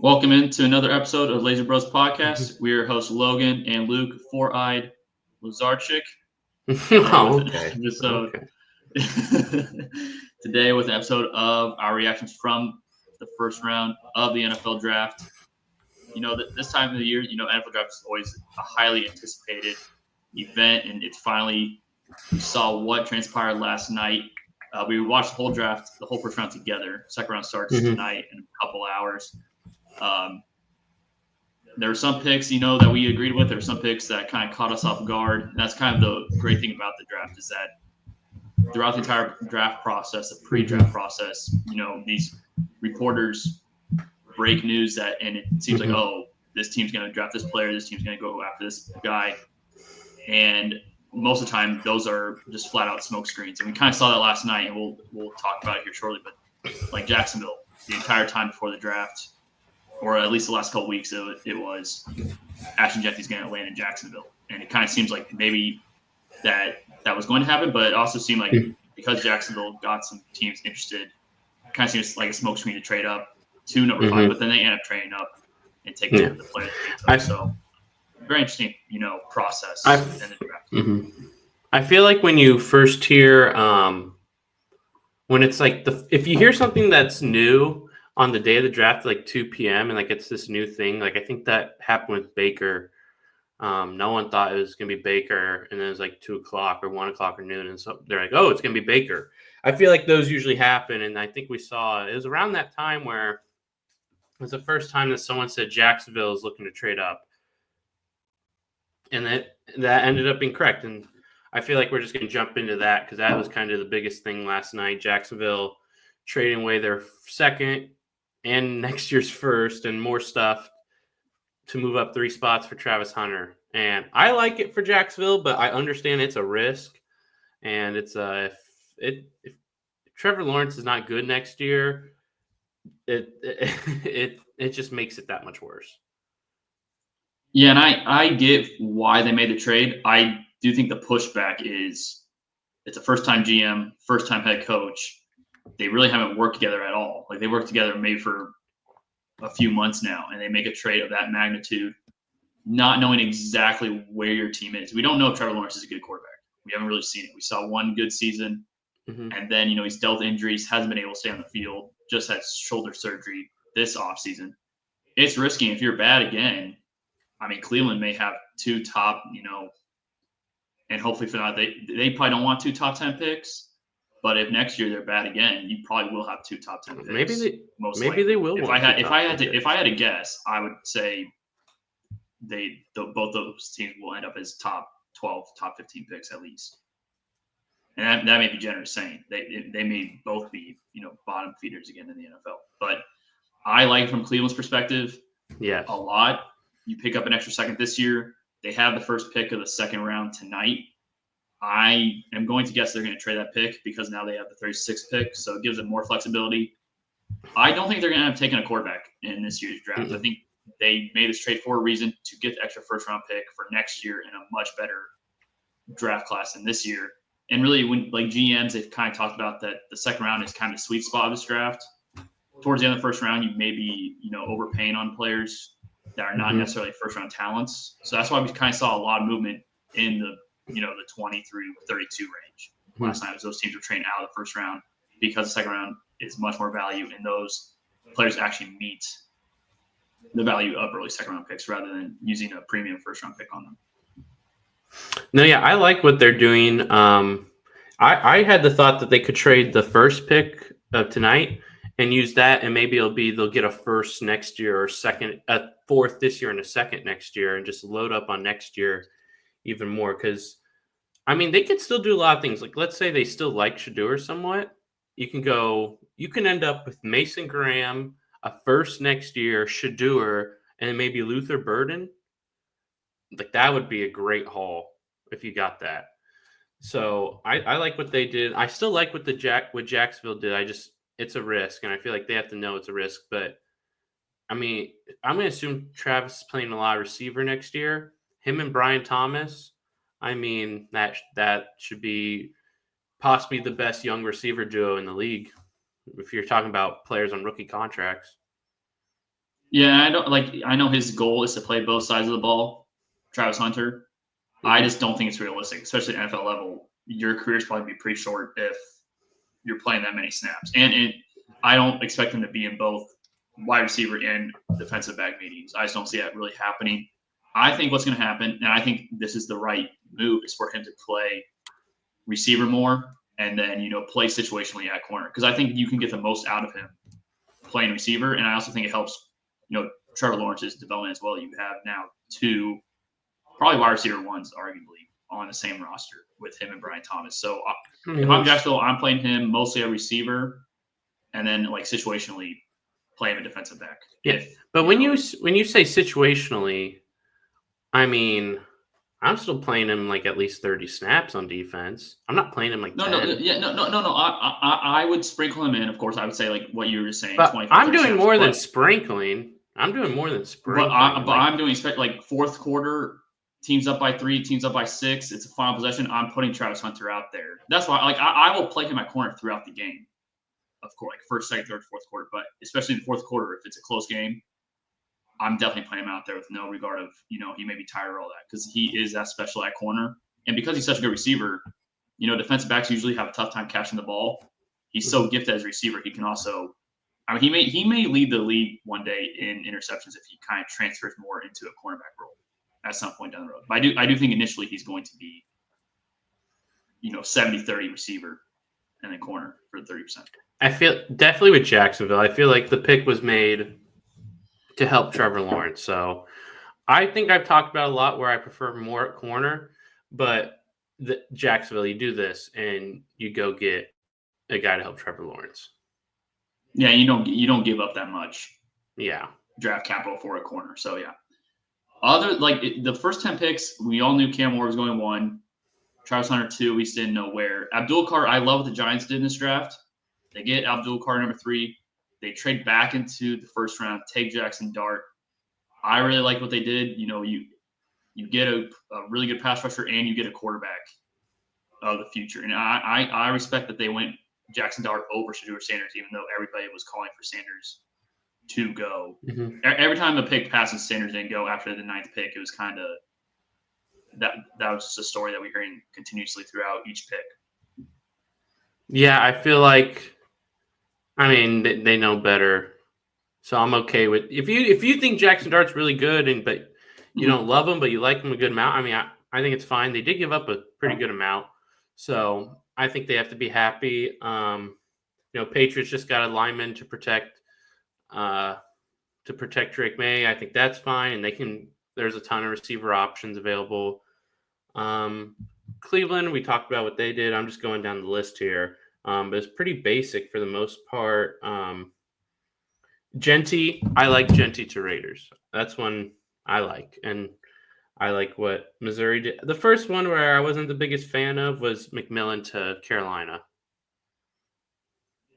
Welcome into another episode of Laser Bros Podcast. We are hosts Logan and Luke, four-eyed Lazarchik. Okay. Today with an episode of our reactions from the first round of the NFL draft. This time of the year, NFL draft is always a highly anticipated event, and it's finally, we saw what transpired last night. We watched the whole draft, the whole first round together. Second round starts tonight in a couple hours. There were some picks, that we agreed with. There were some picks that kind of caught us off guard. And that's kind of the great thing about the draft is that throughout the entire draft process, the pre-draft process, these reporters break news and it seems like, oh, this team's going to draft this player, this team's going to go after this guy. And most of the time, those are just flat out smoke screens. And we kind of saw that last night, and we'll talk about it here shortly. But like Jacksonville, the entire time before the draft, or at least the last couple weeks, it was Ashton Jeffy's going to land in Jacksonville. And it kind of seems like maybe that was going to happen, but it also seemed like because Jacksonville got some teams interested, it kind of seems like a smoke screen to trade up to number 5, but then they end up trading up and taking the player that they took. So very interesting, process in the draft. I feel like when you first hear, when it's like if you hear something that's new on the day of the draft, like 2 p.m. and like it's this new thing, like I think that happened with Baker. No one thought it was gonna be Baker, and then it was like 2 o'clock or 1 o'clock or noon, and so they're like, "Oh, it's gonna be Baker." I feel like those usually happen, and I think we saw it was around that time where it was the first time that someone said Jacksonville is looking to trade up, and that ended up being correct. And I feel like we're just gonna jump into that because that was kind of the biggest thing last night. Jacksonville trading away their second and next year's first and more stuff to move up 3 spots for Travis Hunter. And I like it for Jacksonville, but I understand it's a risk. And it's if Trevor Lawrence is not good next year, it just makes it that much worse. Yeah, and I get why they made the trade. I do think the pushback is it's a first-time GM, first-time head coach. They really haven't worked together at all. Like they worked together maybe for a few months now, and they make a trade of that magnitude, not knowing exactly where your team is. We don't know if Trevor Lawrence is a good quarterback. We haven't really seen it. We saw one good season, and then he's dealt injuries, hasn't been able to stay on the field, just had shoulder surgery this offseason. It's risky if you're bad again. I mean, Cleveland may have 2 top, and hopefully for that, they probably don't want 2 top 10 picks. But if next year they're bad again, you probably will have 2 top 10 picks. Maybe they will. If I had to guess, I would say both those teams will end up as top 12, top 15 picks at least. And that may be generous saying. They may both be bottom feeders again in the NFL. But I like from Cleveland's perspective, a lot. You pick up an extra second this year. They have the first pick of the second round tonight. I am going to guess they're going to trade that pick because now they have the 36th pick, so it gives them more flexibility. I don't think they're going to have taken a quarterback in this year's draft. I think they made this trade for a reason to get the extra first-round pick for next year in a much better draft class than this year. And really, when like GMs, they've kind of talked about that the second round is kind of the sweet spot of this draft. Towards the end of the first round, you may be overpaying on players that are not necessarily first-round talents. So that's why we kind of saw a lot of movement in the 20 through 32 range last night. Those teams were trading out of the first round because the second round is much more value, and those players actually meet the value of early second round picks rather than using a premium first round pick on them. No, yeah, I like what they're doing. I had the thought that they could trade the first pick of tonight and use that, and maybe they'll get a first next year or a fourth this year and a second next year, and just load up on next year even more. Because I mean, they could still do a lot of things. Like, let's say they still like Shedeur somewhat. You can end up with Mason Graham, a first next year, Shedeur, and then maybe Luther Burden. Like, that would be a great haul if you got that. So I like what they did. I still like what Jacksonville did. It's a risk, and I feel like they have to know it's a risk. But I mean, I'm going to assume Travis is playing a lot of receiver next year. Him and Brian Thomas. I mean, that should be possibly the best young receiver duo in the league if you're talking about players on rookie contracts. Yeah, I know his goal is to play both sides of the ball, Travis Hunter. I Mhm. just don't think it's realistic, especially at NFL level. Your career's probably be pretty short if you're playing that many snaps. I don't expect him to be in both wide receiver and defensive back meetings. I just don't see that really happening. I think what's going to happen, and I think this is the right move, is for him to play receiver more and then play situationally at corner because I think you can get the most out of him playing receiver, and I also think it helps Trevor Lawrence's development as well. You have now two probably wide receiver ones, arguably, on the same roster with him and Brian Thomas. So I mean, if I'm let's Jacksonville, I'm playing him mostly a receiver, and then like situationally play him a defensive back. yeah. If But when you say situationally, I mean, I'm still playing him like at least 30 snaps on defense. I'm not playing him like no, 10. yeah, no. I would sprinkle him in. Of course, I would say like what you were saying, But 25, I'm 30 doing snaps. more than sprinkling. I'm doing more than sprinkling. I'm doing like fourth quarter. Teams up by 3, teams up by 6. It's a final possession. I'm putting Travis Hunter out there. That's why, like, I will play him at corner throughout the game. Of course, like first, second, third, fourth quarter, but especially in the fourth quarter, if it's a close game, I'm definitely playing him out there with no regard of he may be tired or all that because he is that special at corner, and because he's such a good receiver, defensive backs usually have a tough time catching the ball. He's so gifted as a receiver. He can also, I mean, he may lead the league one day in interceptions if he kind of transfers more into a cornerback role at some point down the road. But I do think initially he's going to be 70-30 receiver and then corner for 30%. I feel definitely with Jacksonville. I feel like the pick was made to help Trevor Lawrence. So I think I've talked about a lot where I prefer more at corner, but Jacksonville, you do this and you go get a guy to help Trevor Lawrence. Yeah, you don't give up that much. Yeah, draft capital for a corner. So yeah, the first 10 picks, we all knew Cam Ward was going 1, Travis Hunter 2. We just didn't know where. Abdul Carr, I love what the Giants did in this draft. They get Abdul Carr number 3. They trade back into the first round, take Jackson Dart. I really like what they did. You get a really good pass rusher and you get a quarterback of the future. And I respect that they went Jackson Dart over Shedeur Sanders, even though everybody was calling for Sanders to go. Mm-hmm. Every time a pick passes, Sanders didn't go after the 9th pick. It was kind of that was just a story that we're hearing continuously throughout each pick. Yeah, I feel like, I mean, they know better, so I'm okay with if you think Jackson Dart's really good but you don't love him, but you like him a good amount. I mean, I think it's fine. They did give up a pretty good amount, so I think they have to be happy. Patriots just got a lineman to protect Drake May. I think that's fine, and they can. There's a ton of receiver options available. Cleveland, we talked about what they did. I'm just going down the list here, but it's pretty basic for the most part. Genty, I like Genty to Raiders. That's one I like, and I like what Missouri did. The first one where I wasn't the biggest fan of was McMillan to Carolina.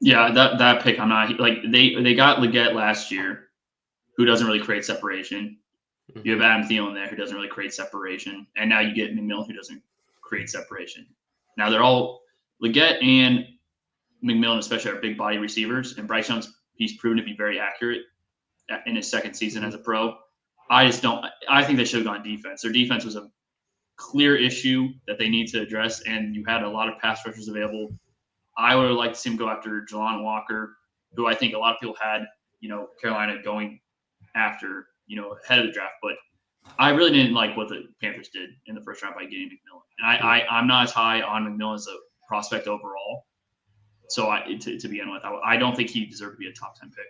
Yeah, that pick I'm not like they got Leggett last year, who doesn't really create separation. You have Adam Thielen there who doesn't really create separation, and now you get McMillan who doesn't create separation. Now they're all Leggett and McMillan, especially, are big body receivers, and Bryce Young's he's proven to be very accurate in his second season as a pro. I just don't. I think they should have gone defense. Their defense was a clear issue that they need to address, and you had a lot of pass rushers available. I would have liked to see him go after Jelon Walker, who I think a lot of people had, Carolina going after, ahead of the draft. But I really didn't like what the Panthers did in the first round by getting McMillan. And I'm not as high on McMillan as a prospect overall. So to begin with, I don't think he deserved to be a top 10 pick.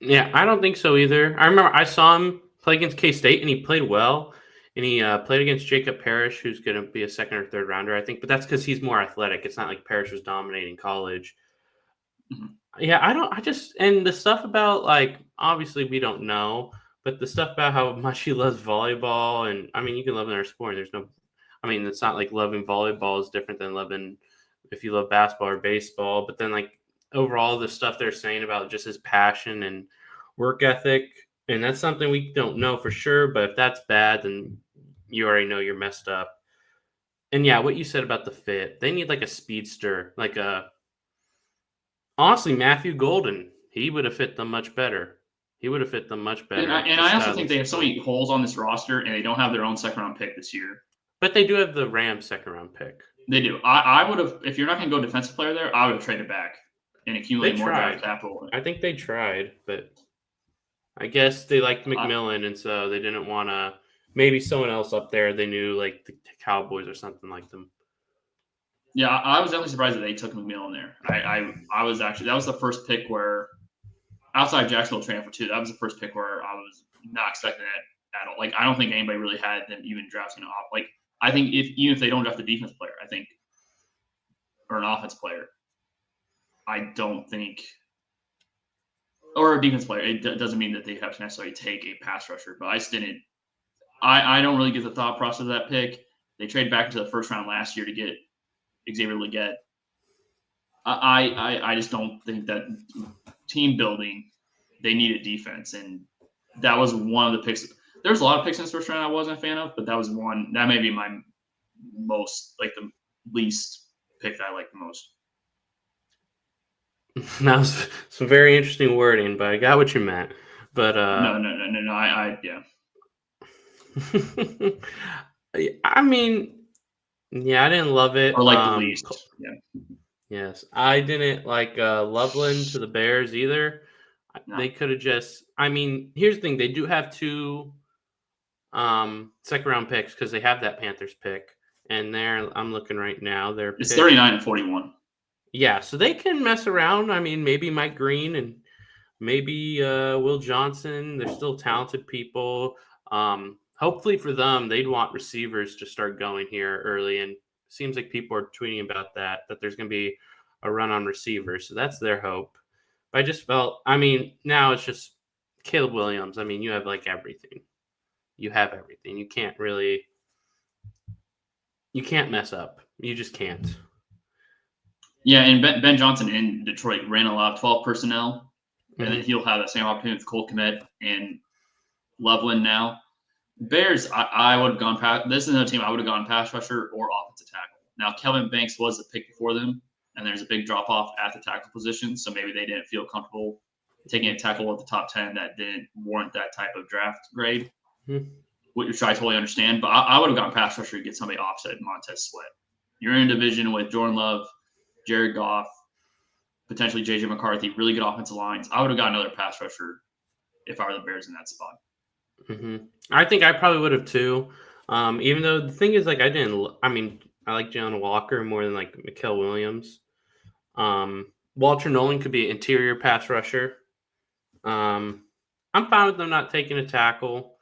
Yeah, I don't think so either. I remember I saw him play against K-State, and he played well. And he played against Jacob Parrish, who's going to be a second or third rounder, I think. But that's because he's more athletic. It's not like Parrish was dominating college. Mm-hmm. Yeah, and the stuff about, like, obviously we don't know, but the stuff about how much he loves volleyball, and, I mean, you can love another sport. It's not like loving volleyball is different than loving if you love basketball or baseball. But then, like, overall, the stuff they're saying about just his passion and work ethic, and that's something we don't know for sure. But if that's bad, then you already know you're messed up. And yeah, what you said about the fit, they need like a speedster, honestly, Matthew Golden, he would have fit them much better. He would have fit them much better. And I also think they have so many holes on this roster, and they don't have their own second-round pick this year. But they do have the Rams second-round pick. They do. I would have, if you're not going to go defensive player there, I would have traded back and accumulated more draft capital. I think they tried, but I guess they liked McMillan, and so they didn't want to. Maybe someone else up there they knew, like the Cowboys or something like them. Yeah, I was definitely surprised that they took McMillan there. I was actually, that was the first pick where, outside of Jacksonville trading for 2, that was the first pick where I was not expecting that at all. Like, I don't think anybody really had them even drafting off. Like, I think even if they don't draft a defense player, I think, or an offense player, I don't think, or a defense player, it doesn't mean that they have to necessarily take a pass rusher. But I just didn't. I don't really get the thought process of that pick. They traded back into the first round last year to get Xavier Legette. I just don't think that team building, they needed defense, and that was one of the picks. There's a lot of picks in this first round I wasn't a fan of, but that was one that may be my most, like, the least pick that I like the most. That was some very interesting wording, but I got what you meant. But no, yeah. I mean, yeah, I didn't love it. Or like the least. Yeah. Yes, I didn't like Loveland to the Bears either. No. They could have just. I mean, here's the thing: they do have 2 second-round picks because they have that Panthers pick, and I'm looking right now. It's 39 and 41. Yeah, so they can mess around. I mean, maybe Mike Green and maybe Will Johnson. They're still talented people. Hopefully for them, they'd want receivers to start going here early, and it seems like people are tweeting about that there's going to be a run on receivers. So that's their hope. But I just felt, I mean, now it's just Caleb Williams. I mean, you have like everything. You have everything. You can't mess up. You just can't. Yeah, and Ben Johnson in Detroit ran a lot of 12 personnel, and then he'll have that same opportunity with Cole Kmet and Loveland now. Bears, I would have gone past. This is another team I would have gone pass rusher or offensive tackle. Now, Kelvin Banks was the pick before them, and there's a big drop off at the tackle position, so maybe they didn't feel comfortable taking a tackle at the top 10 that didn't warrant that type of draft grade, which I totally understand. But I would have gone pass rusher to get somebody offset Montez Sweat. You're in a division with Jordan Love, Jared Goff, potentially J.J. McCarthy, really good offensive lines. I would have got another pass rusher if I were the Bears in that spot. Mm-hmm. I think I probably would have too. Even though the thing is, like, I like Jalen Walker more than like Mikael Williams. Walter Nolan could be an interior pass rusher. I'm fine with them not taking a tackle.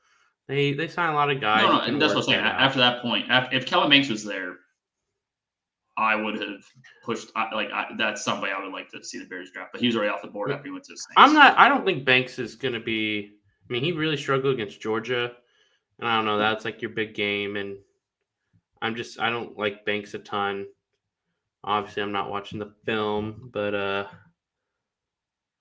They sign a lot of guys. No, and that's what I'm saying. After that point, if Kelvin Banks was there, I would have pushed. That's somebody I would like to see the Bears draft, but he was already off the board after he went to the Saints. I don't think Banks is going to be. I mean, he really struggled against Georgia, and I don't know. That's like your big game, and I don't like Banks a ton. Obviously, I'm not watching the film, but I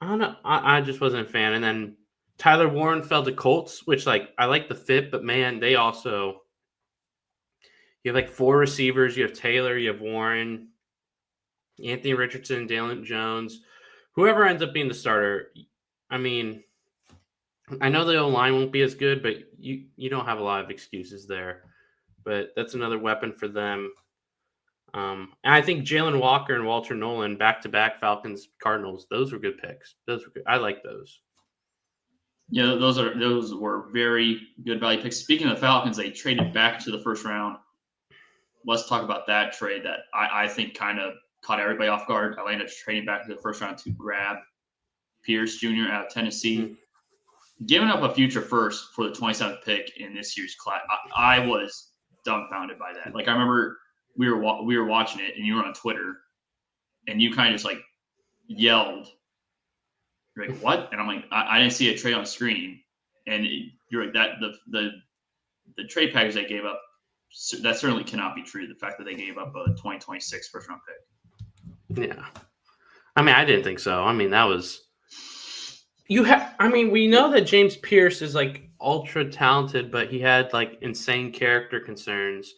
don't know. I just wasn't a fan. And then Tyler Warren fell to Colts, which, like, I like the fit, but man, they also. You have like 4 receivers. You have Taylor, you have Warren, Anthony Richardson, Dalen Jones, whoever ends up being the starter. I mean, I know the O-line won't be as good, but you don't have a lot of excuses there. But that's another weapon for them. And I think Jalen Walker and Walter Nolan, back-to-back Falcons, Cardinals, those were good picks. Those were good. I like those. Yeah, those were very good value picks. Speaking of the Falcons, they traded back to the first round. Let's talk about that trade that I think kind of caught everybody off guard. Atlanta trading back to the first round to grab Pierce Jr. out of Tennessee. Mm-hmm. Giving up a future first for the 27th pick in this year's class, I was dumbfounded by that. Like, I remember we were watching it, and you were on Twitter, and you kind of just like yelled, you're like, what? And I'm like, I didn't see a trade on the screen, and you're like, that the trade package they gave up, that certainly cannot be true. The fact that they gave up a 2026 first round pick. Yeah, I mean, I didn't think so. I mean, that was. We know that James Pierce is like ultra talented, but he had like insane character concerns.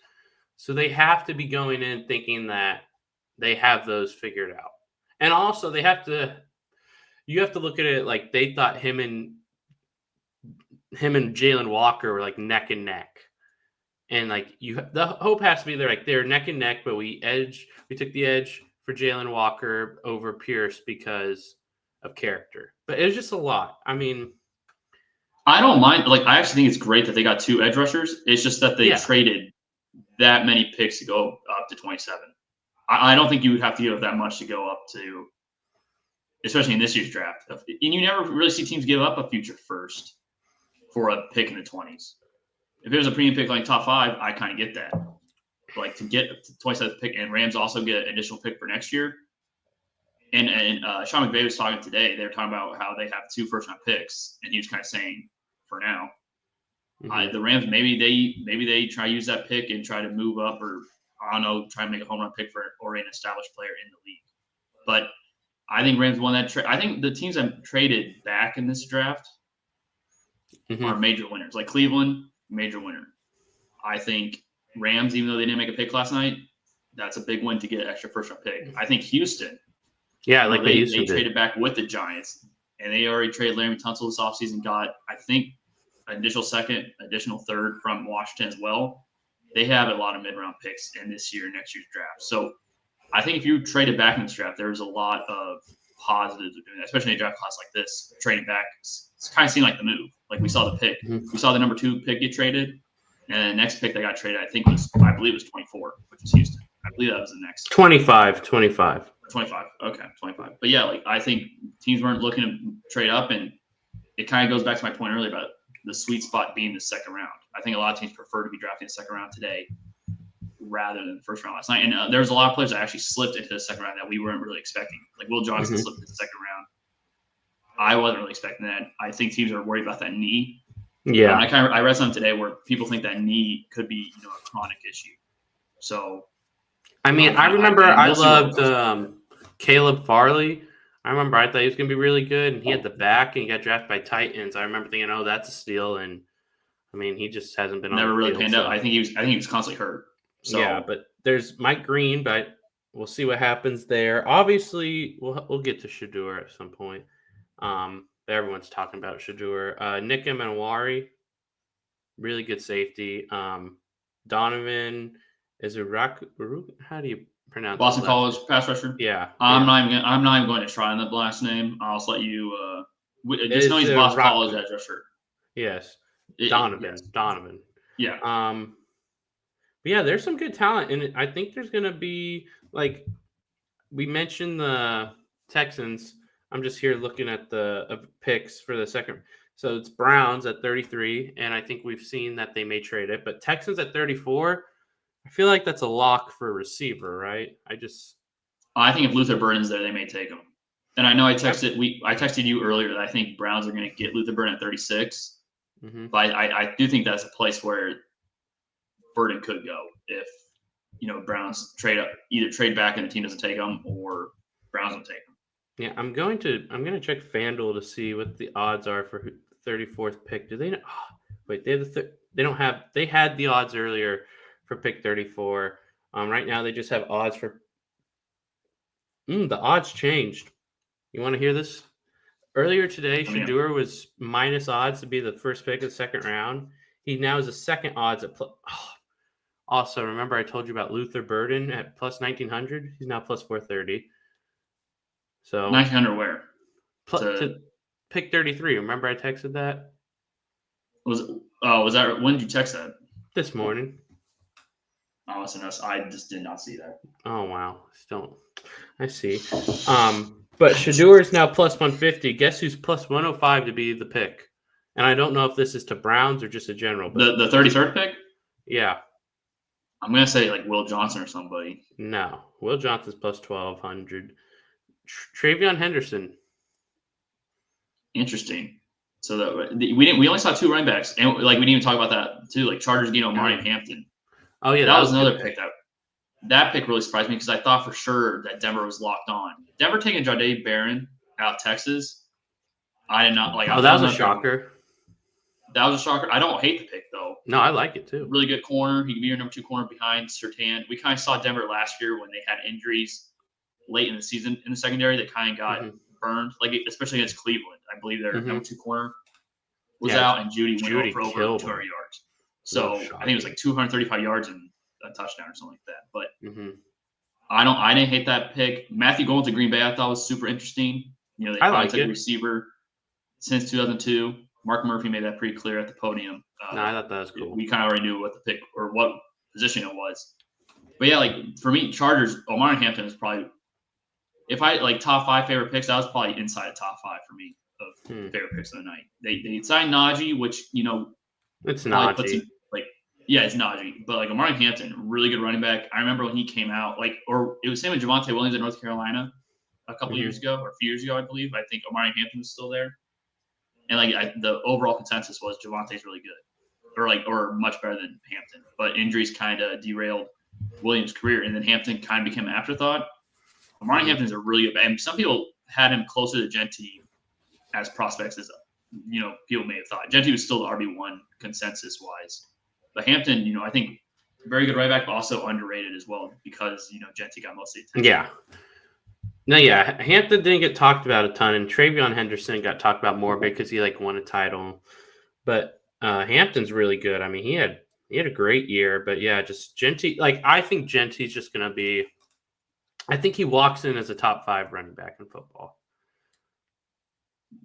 So they have to be going in thinking that they have those figured out. And also you have to look at it like they thought him and him and Jalen Walker were like neck and neck. And like the hope has to be they're neck and neck, but we took the edge for Jalen Walker over Pierce because of character. But it was just a lot. I mean, I don't mind. Like, I actually think it's great that they got 2 edge rushers. It's just that they traded that many picks to go up to 27. I don't think you would have to give that much to go up to, especially in this year's draft. And you never really see teams give up a future first for a pick in the 20s. If it was a premium pick like top 5, I kind of get that. Like, to get the 27th pick, and Rams also get an additional pick for next year. And Sean McVay was talking today. They were talking about how they have 2 first-round picks, and he was kind of saying, for now, the Rams maybe they try to use that pick and try to move up, or I don't know, try to make a home run pick for already an established player in the league. But I think Rams won that trade. I think the teams that traded back in this draft are major winners. Like Cleveland, major winner. I think Rams, even though they didn't make a pick last night, that's a big win to get an extra first-round pick. I think Houston. Yeah, like they traded back with the Giants, and they already traded Larry Tunsil this offseason, got, I think, an additional second, additional third from Washington as well. They have a lot of mid-round picks in this year and next year's draft. So I think if you traded back in this draft, there's a lot of positives of doing that, especially in a draft class like this. Trading back, it's kind of seemed like the move. Like, we saw the pick. We saw the number 2 pick get traded, and the next pick that got traded, I believe it was 24, which was Houston. I believe that was the next. 25. 25. Okay, 25. But yeah, like, I think teams weren't looking to trade up, and it kind of goes back to my point earlier about the sweet spot being the second round. I think a lot of teams prefer to be drafting the second round today rather than the first round last night. And there's a lot of players that actually slipped into the second round that we weren't really expecting. Like Will Johnson slipped into the second round. I wasn't really expecting that. I think teams are worried about that knee. Yeah. I read something today where people think that knee could be, a chronic issue. So, I mean, I remember I loved Caleb Farley. I remember I thought he was going to be really good, and he had the back, and he got drafted by Titans. I remember thinking, oh, that's a steal, and I mean, he just hasn't been never on the really field, panned out. I think he was constantly hurt. So. Yeah, but there's Mike Green, but we'll see what happens there. Obviously, we'll get to Shedeur at some point. Everyone's talking about Shedeur. Nick Manwari, really good safety. Donovan Izuraku. How do you pronounce Boston College pass rusher? Yeah. I'm not even going to try on the last name. I'll just let you just know he's Boston College edge rusher. Yes. Donovan. Yeah. But yeah, there's some good talent, and I think there's going to be, like, we mentioned the Texans. I'm just here looking at the picks for the second. So it's Browns at 33, and I think we've seen that they may trade it. But Texans at 34, I feel like that's a lock for a receiver, right? I think if Luther Burden's there, they may take him. And I know I texted you earlier that I think Browns are going to get Luther Burden at 36. But I do think that's a place where Burden could go if Browns either trade back and the team doesn't take him, or Browns don't take him. Yeah, I'm going to check FanDuel to see what the odds are for 34th pick. Do they know? Oh, wait, they had the odds earlier for pick 34. Right now they just have odds for. The odds changed. You want to hear this? Earlier today, Shedeur was minus odds to be the first pick of the second round. He now is a second odds at Also, remember I told you about Luther Burden at plus 1,900? He's now plus 430. So 1,900 where? To pick 33. Remember I texted that? Was that, when did you text that? This morning. Oh, that's I just did not see that. Oh, wow. I see. But Shedeur is now plus 150. Guess who's plus 105 to be the pick? And I don't know if this is to Browns or just a general. But the 33rd pick? Yeah. I'm going to say like Will Johnson or somebody. No. Will Johnson's plus 1,200. Travion Henderson. Interesting. So that we only saw 2 running backs, and like we didn't even talk about that too. Like Chargers, Amari and Hampton. Oh yeah, that was another pick. That pick really surprised me because I thought for sure that Denver was locked on. Denver taking Jahdae Barron out of Texas. I did not like. Oh, that was a shocker. That was a shocker. I don't hate the pick though. No, I like it too. Really good corner. He can be your number 2 corner behind Surtain. We kind of saw Denver last year when they had injuries late in the season in the secondary that kind of got burned, like especially against Cleveland. I believe their number 2 corner was out, and Judy went Judy for over killed 200 him. yards. So I think it was like 235 yards and a touchdown or something like that. But I didn't hate that pick. Matthew going to Green Bay, I thought was super interesting. You know, they probably took a receiver since 2002. Mark Murphy made that pretty clear at the podium. No, I thought that was cool. We kind of already knew what the pick or what position it was. But yeah, like for me, Chargers, Omar Hampton is probably, if I like top 5 favorite picks, that was probably inside top 5 for me of favorite picks of the night. They signed Najee, which, you know, it's Najee. Yeah, it's Najee. But like Omar Hampton, really good running back. I remember when he came out, or it was him and Javonte Williams at North Carolina a couple years ago, or a few years ago, I believe. I think Omar Hampton was still there. And the overall consensus was Javonte's really good, or much better than Hampton. But injuries kind of derailed Williams' career, and then Hampton kind of became an afterthought. Omar Hampton's a really good back. And some people had him closer to Gentry as prospects as people may have thought. Gentry was still the RB1 consensus wise, but Hampton, I think very good right back, but also underrated as well because Gentry got most of the attention. Yeah. No, yeah, Hampton didn't get talked about a ton, and Travion Henderson got talked about more because he won a title. But Hampton's really good. I mean, he had a great year, but yeah, just Gentry. I think Gentry's just gonna be. I think he walks in as a top 5 running back in football.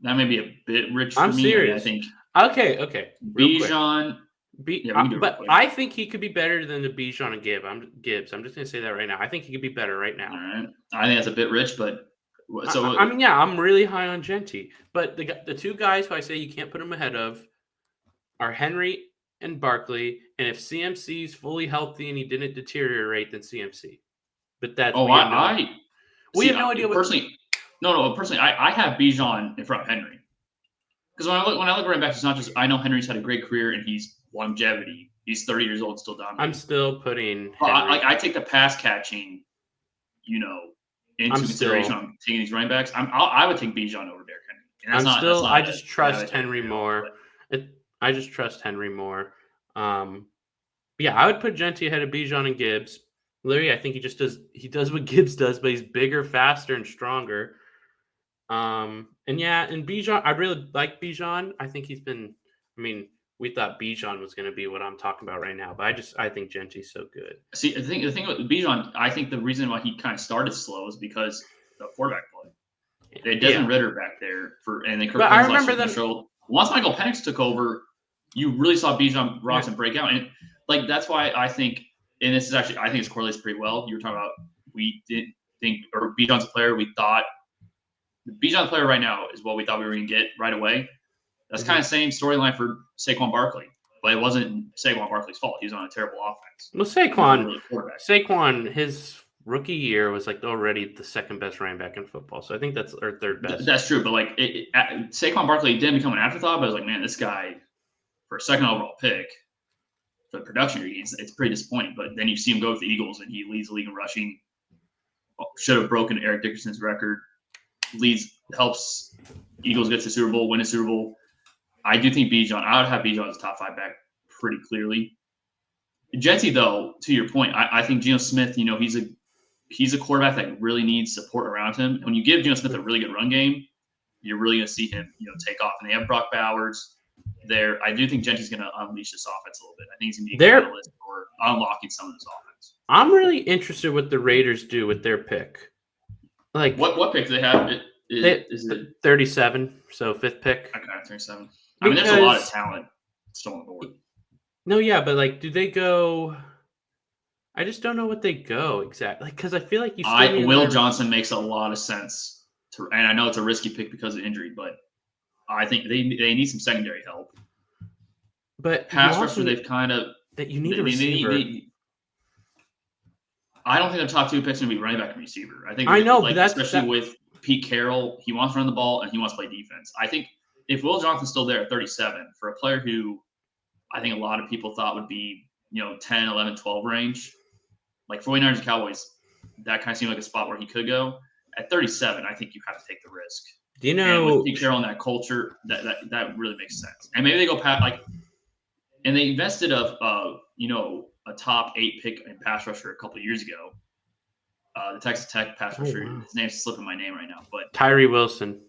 That may be a bit rich for me. I'm serious. I think. Okay. Bijan. But I think he could be better than the Bijan and Gibbs. I'm just going to say that right now. I think he could be better right now. All right. I think that's a bit rich, but so I mean, yeah, I'm really high on Gentry. But the 2 guys who I say you can't put him ahead of are Henry and Barkley. And if CMC's fully healthy and he didn't deteriorate, then CMC. But that's we have no idea. Personally, I have Bijan in front of Henry. Because when I look running back, it's not just I know Henry's had a great career and he's longevity. He's 30 years old, still dominating. I'm still putting. I take the pass catching, into consideration on taking these running backs. I would take Bijan over Derrick Henry. I just trust Henry more. I just trust Henry more. Yeah, I would put Gentry ahead of Bijan and Gibbs. Larry, I think he does what Gibbs does, but he's bigger, faster, and stronger. And Bijan, I really like Bijan. I think he's been. I mean, we thought Bijan was going to be what I'm talking about right now, but I think Gentry's so good. See, the thing with Bijan, I think the reason why he kind of started slow is because the quarterback play. They Desmond Ritter back there and then Kirk. But I remember them. Once Michael Penix took over, you really saw Bijan Robinson break out, and that's why I think. And this is actually, I think it's correlates pretty well. You were talking about we didn't think, or Bijan's a player we thought. Bijan's player right now is what we thought we were going to get right away. That's kind of same storyline for Saquon Barkley, but it wasn't Saquon Barkley's fault. He was on a terrible offense. Well, Saquon, his rookie year was already the second best running back in football. So I think that's our third best. That's true, but Saquon Barkley didn't become an afterthought. But I was like, man, this guy for a second overall pick. The production it's pretty disappointing. But then you see him go with the Eagles, and he leads the league in rushing. Should have broken Eric Dickerson's record. Helps Eagles get to the Super Bowl, win a Super Bowl. I do think Bijan. I would have Bijan as top 5 back pretty clearly. Gentry, though, to your point, I think Geno Smith. He's a quarterback that really needs support around him. And when you give Geno Smith a really good run game, you're really going to see him, take off. And they have Brock Bowers. I do think Gentry's going to unleash this offense a little bit. I think he's going to be a catalyst for unlocking some of this offense. I'm really interested what the Raiders do with their pick. What pick do they have? Is it 37? So 5th pick. Okay, 37. I mean, there's a lot of talent still on the board. No, yeah, but do they go? I just don't know what they go exactly. Because I feel like you. Will Johnson makes a lot of sense. And I know it's a risky pick because of injury, but I think they need some secondary help. But pass rusher, they've kind of that you need a receiver. I don't think their top 2 picks are going to be running back and receiver. I think but especially with Pete Carroll, he wants to run the ball and he wants to play defense. I think if Will Johnson's still there at 37 for a player who I think a lot of people thought would be 10, 11, 12 range, like 49ers and Cowboys, that kind of seemed like a spot where he could go. At 37, I think you have to take the risk. Do you know? And with Pete Carroll in that culture, that really makes sense. And maybe they go and they invested a top 8 pick in pass rusher a couple of years ago. The Texas Tech pass rusher. His name's slipping my name right now, but Tyree Wilson.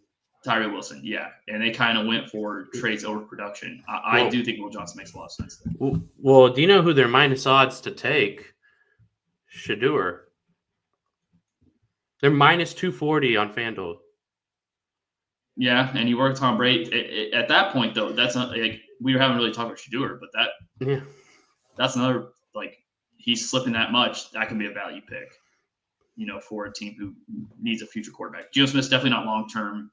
Tyree Wilson, yeah. And they kind of went for trades over production. I do think Will Johnson makes a lot of sense there. Well, do you know who they're minus odds to take? Shedeur. They're minus 240 on FanDuel. Yeah, and you work Tom Brady. At that point, though, that's not like we haven't really talked about Shedeur, but that's another like he's slipping that much. That can be a value pick, for a team who needs a future quarterback. Geno Smith's definitely not long term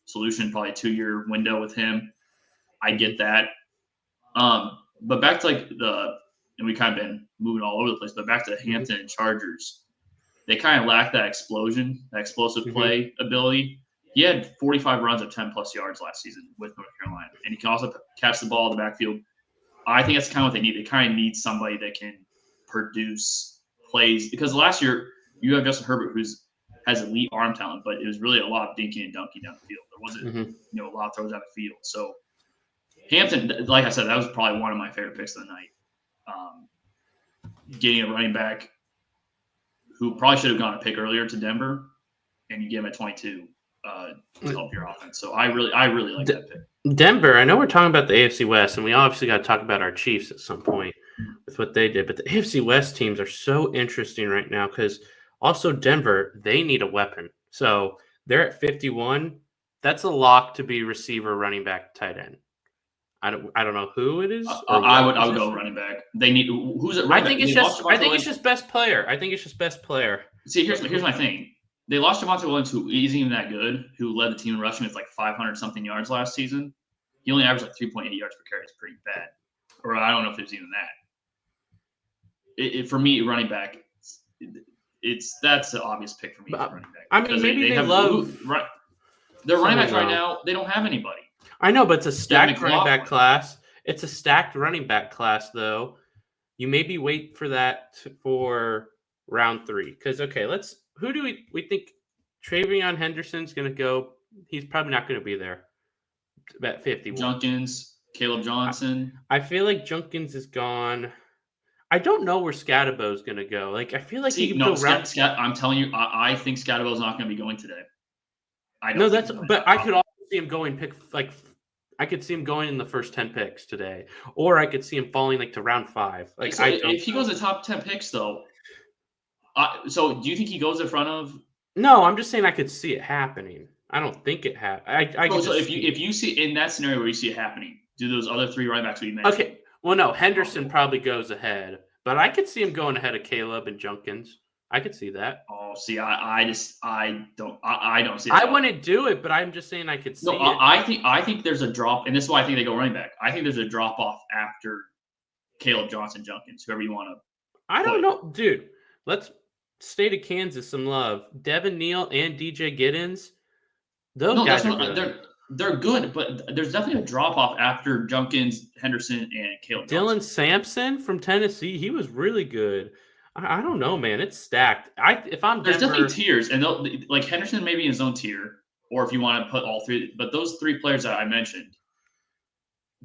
solution. Probably a 2-year window with him. I get that. But back to and we kind of been moving all over the place. But back to the Hampton and Chargers, they kind of lack that explosion, that explosive play ability. He had 45 runs of 10-plus yards last season with North Carolina. And he can also catch the ball in the backfield. I think that's kind of what they need. They kind of need somebody that can produce plays. Because last year, you have Justin Herbert, who has elite arm talent, but it was really a lot of dinking and dunking down the field. There wasn't, a lot of throws out of the field. So Hampton, like I said, that was probably one of my favorite picks of the night. Getting a running back who probably should have gone a pick earlier to Denver, and you get him at 22 to help your offense. So I really like that pick. Denver, I know we're talking about the AFC West, and we obviously got to talk about our Chiefs at some point with what they did. But the AFC West teams are so interesting right now because also Denver, they need a weapon. So they're at 51. That's a lock to be receiver, running back, tight end. I don't know who it is. I would go running back. They need who's it? I think it's just best player. I think it's just best player. See, here's my thing. They lost Javonte Williams, who isn't even that good, who led the team in rushing with 500 something yards last season. He only averaged 3.8 yards per carry. It's pretty bad. Or I don't know if it was even that. For me, running back, that's the obvious pick for me. Running back. I mean, maybe they love their running backs right now. They don't have anybody. I know, but it's a stacked running back class. It's a stacked running back class, though. You maybe wait for that for round 3. Because, who do we think Travion Henderson's going to go? He's probably not going to be there at 51. Junkins, Caleb Johnson. I feel like Junkins is gone. I don't know where Scatterbo's going to go. I feel like he can go round. I'm telling you, I think Scatterbo's not going to be going today. I could also see him going I could see him going in the first 10 picks today, or I could see him falling to round 5. If he goes the top 10 picks, though, so do you think he goes in front of? No, I'm just saying I could see it happening. I don't think it happened. If you see in that scenario where you see it happening, do those other 3 running backs we mentioned? Okay, well, no, Henderson probably goes ahead, but I could see him going ahead of Caleb and Junkins. I could see that. Oh, see, I don't see it. I wouldn't do it, but I'm just saying I could see it. I think there's a drop, and this is why I think they go running back. I think there's a drop off after Caleb Johnson, Junkins, whoever you want to. I don't know, dude. Let's state of Kansas some love. Devin Neal and DJ Giddens. Those guys are good. They're good, but there's definitely a drop off after Junkins, Henderson, and Caleb Dylan Johnson. Sampson from Tennessee, he was really good. I don't know, man. It's stacked. There's definitely tiers, and Henderson maybe in his own tier, or if you want to put all 3. But those 3 players that I mentioned,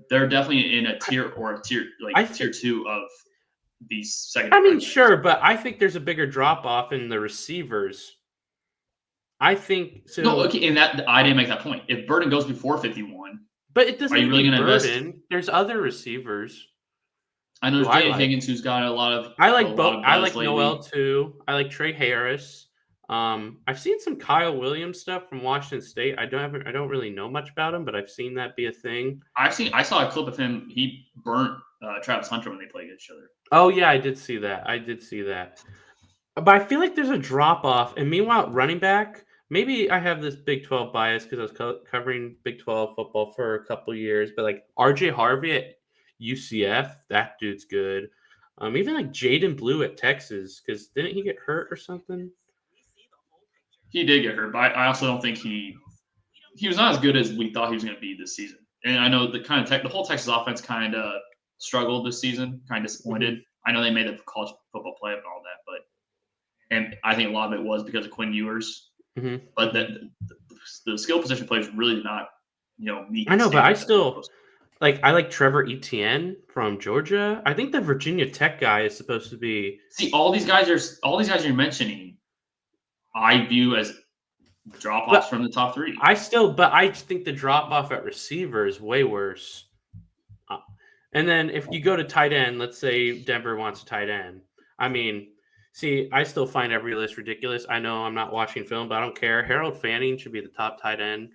they're definitely in a tier tier 2 of these second. I mean, sure, but I think there's a bigger drop off in the receivers. I think so. No, okay, and that I didn't make that point. If Burden goes before 51, but it doesn't. Are you really going to Burden? Invest? There's other receivers. I know there's Jay Higgins, who's got a lot of. I like both. I like Noel too. I like Trey Harris. I've seen some Kyle Williams stuff from Washington State. I don't really know much about him, but I've seen that be a thing. I saw a clip of him. He burnt Travis Hunter when they played against each other. Oh yeah, I did see that. But I feel like there's a drop off. And meanwhile, running back. Maybe I have this Big 12 bias because I was covering Big 12 football for a couple years. But RJ Harvey at UCF, that dude's good. Even Jaden Blue at Texas, because didn't he get hurt or something? He did get hurt, but I also don't think he was not as good as we thought he was going to be this season. And I know the whole Texas offense kind of struggled this season, kind of disappointed. Mm-hmm. I know they made the college football playoff and all that, and I think a lot of it was because of Quinn Ewers. Mm-hmm. But the skill position players really did not, meet. I know, but I still. I like Trevor Etienne from Georgia. I think the Virginia Tech guy is supposed to be. See, all these guys you're mentioning, I view as drop-offs from the top 3. I think the drop-off at receiver is way worse. And then if you go to tight end, let's say Denver wants a tight end. I mean, see, I still find every list ridiculous. I know I'm not watching film, but I don't care. Harold Fanning should be the top tight end.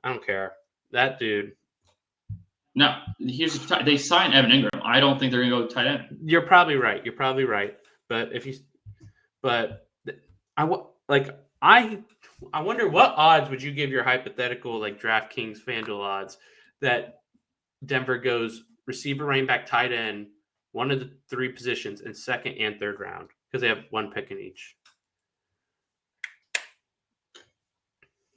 I don't care. That dude. No, they signed Evan Ingram. I don't think they're going to go tight end. You're probably right. But I wonder what odds would you give your hypothetical like DraftKings FanDuel odds that Denver goes receiver, running back, tight end, one of the 3 positions in second and third round because they have 1 pick in each.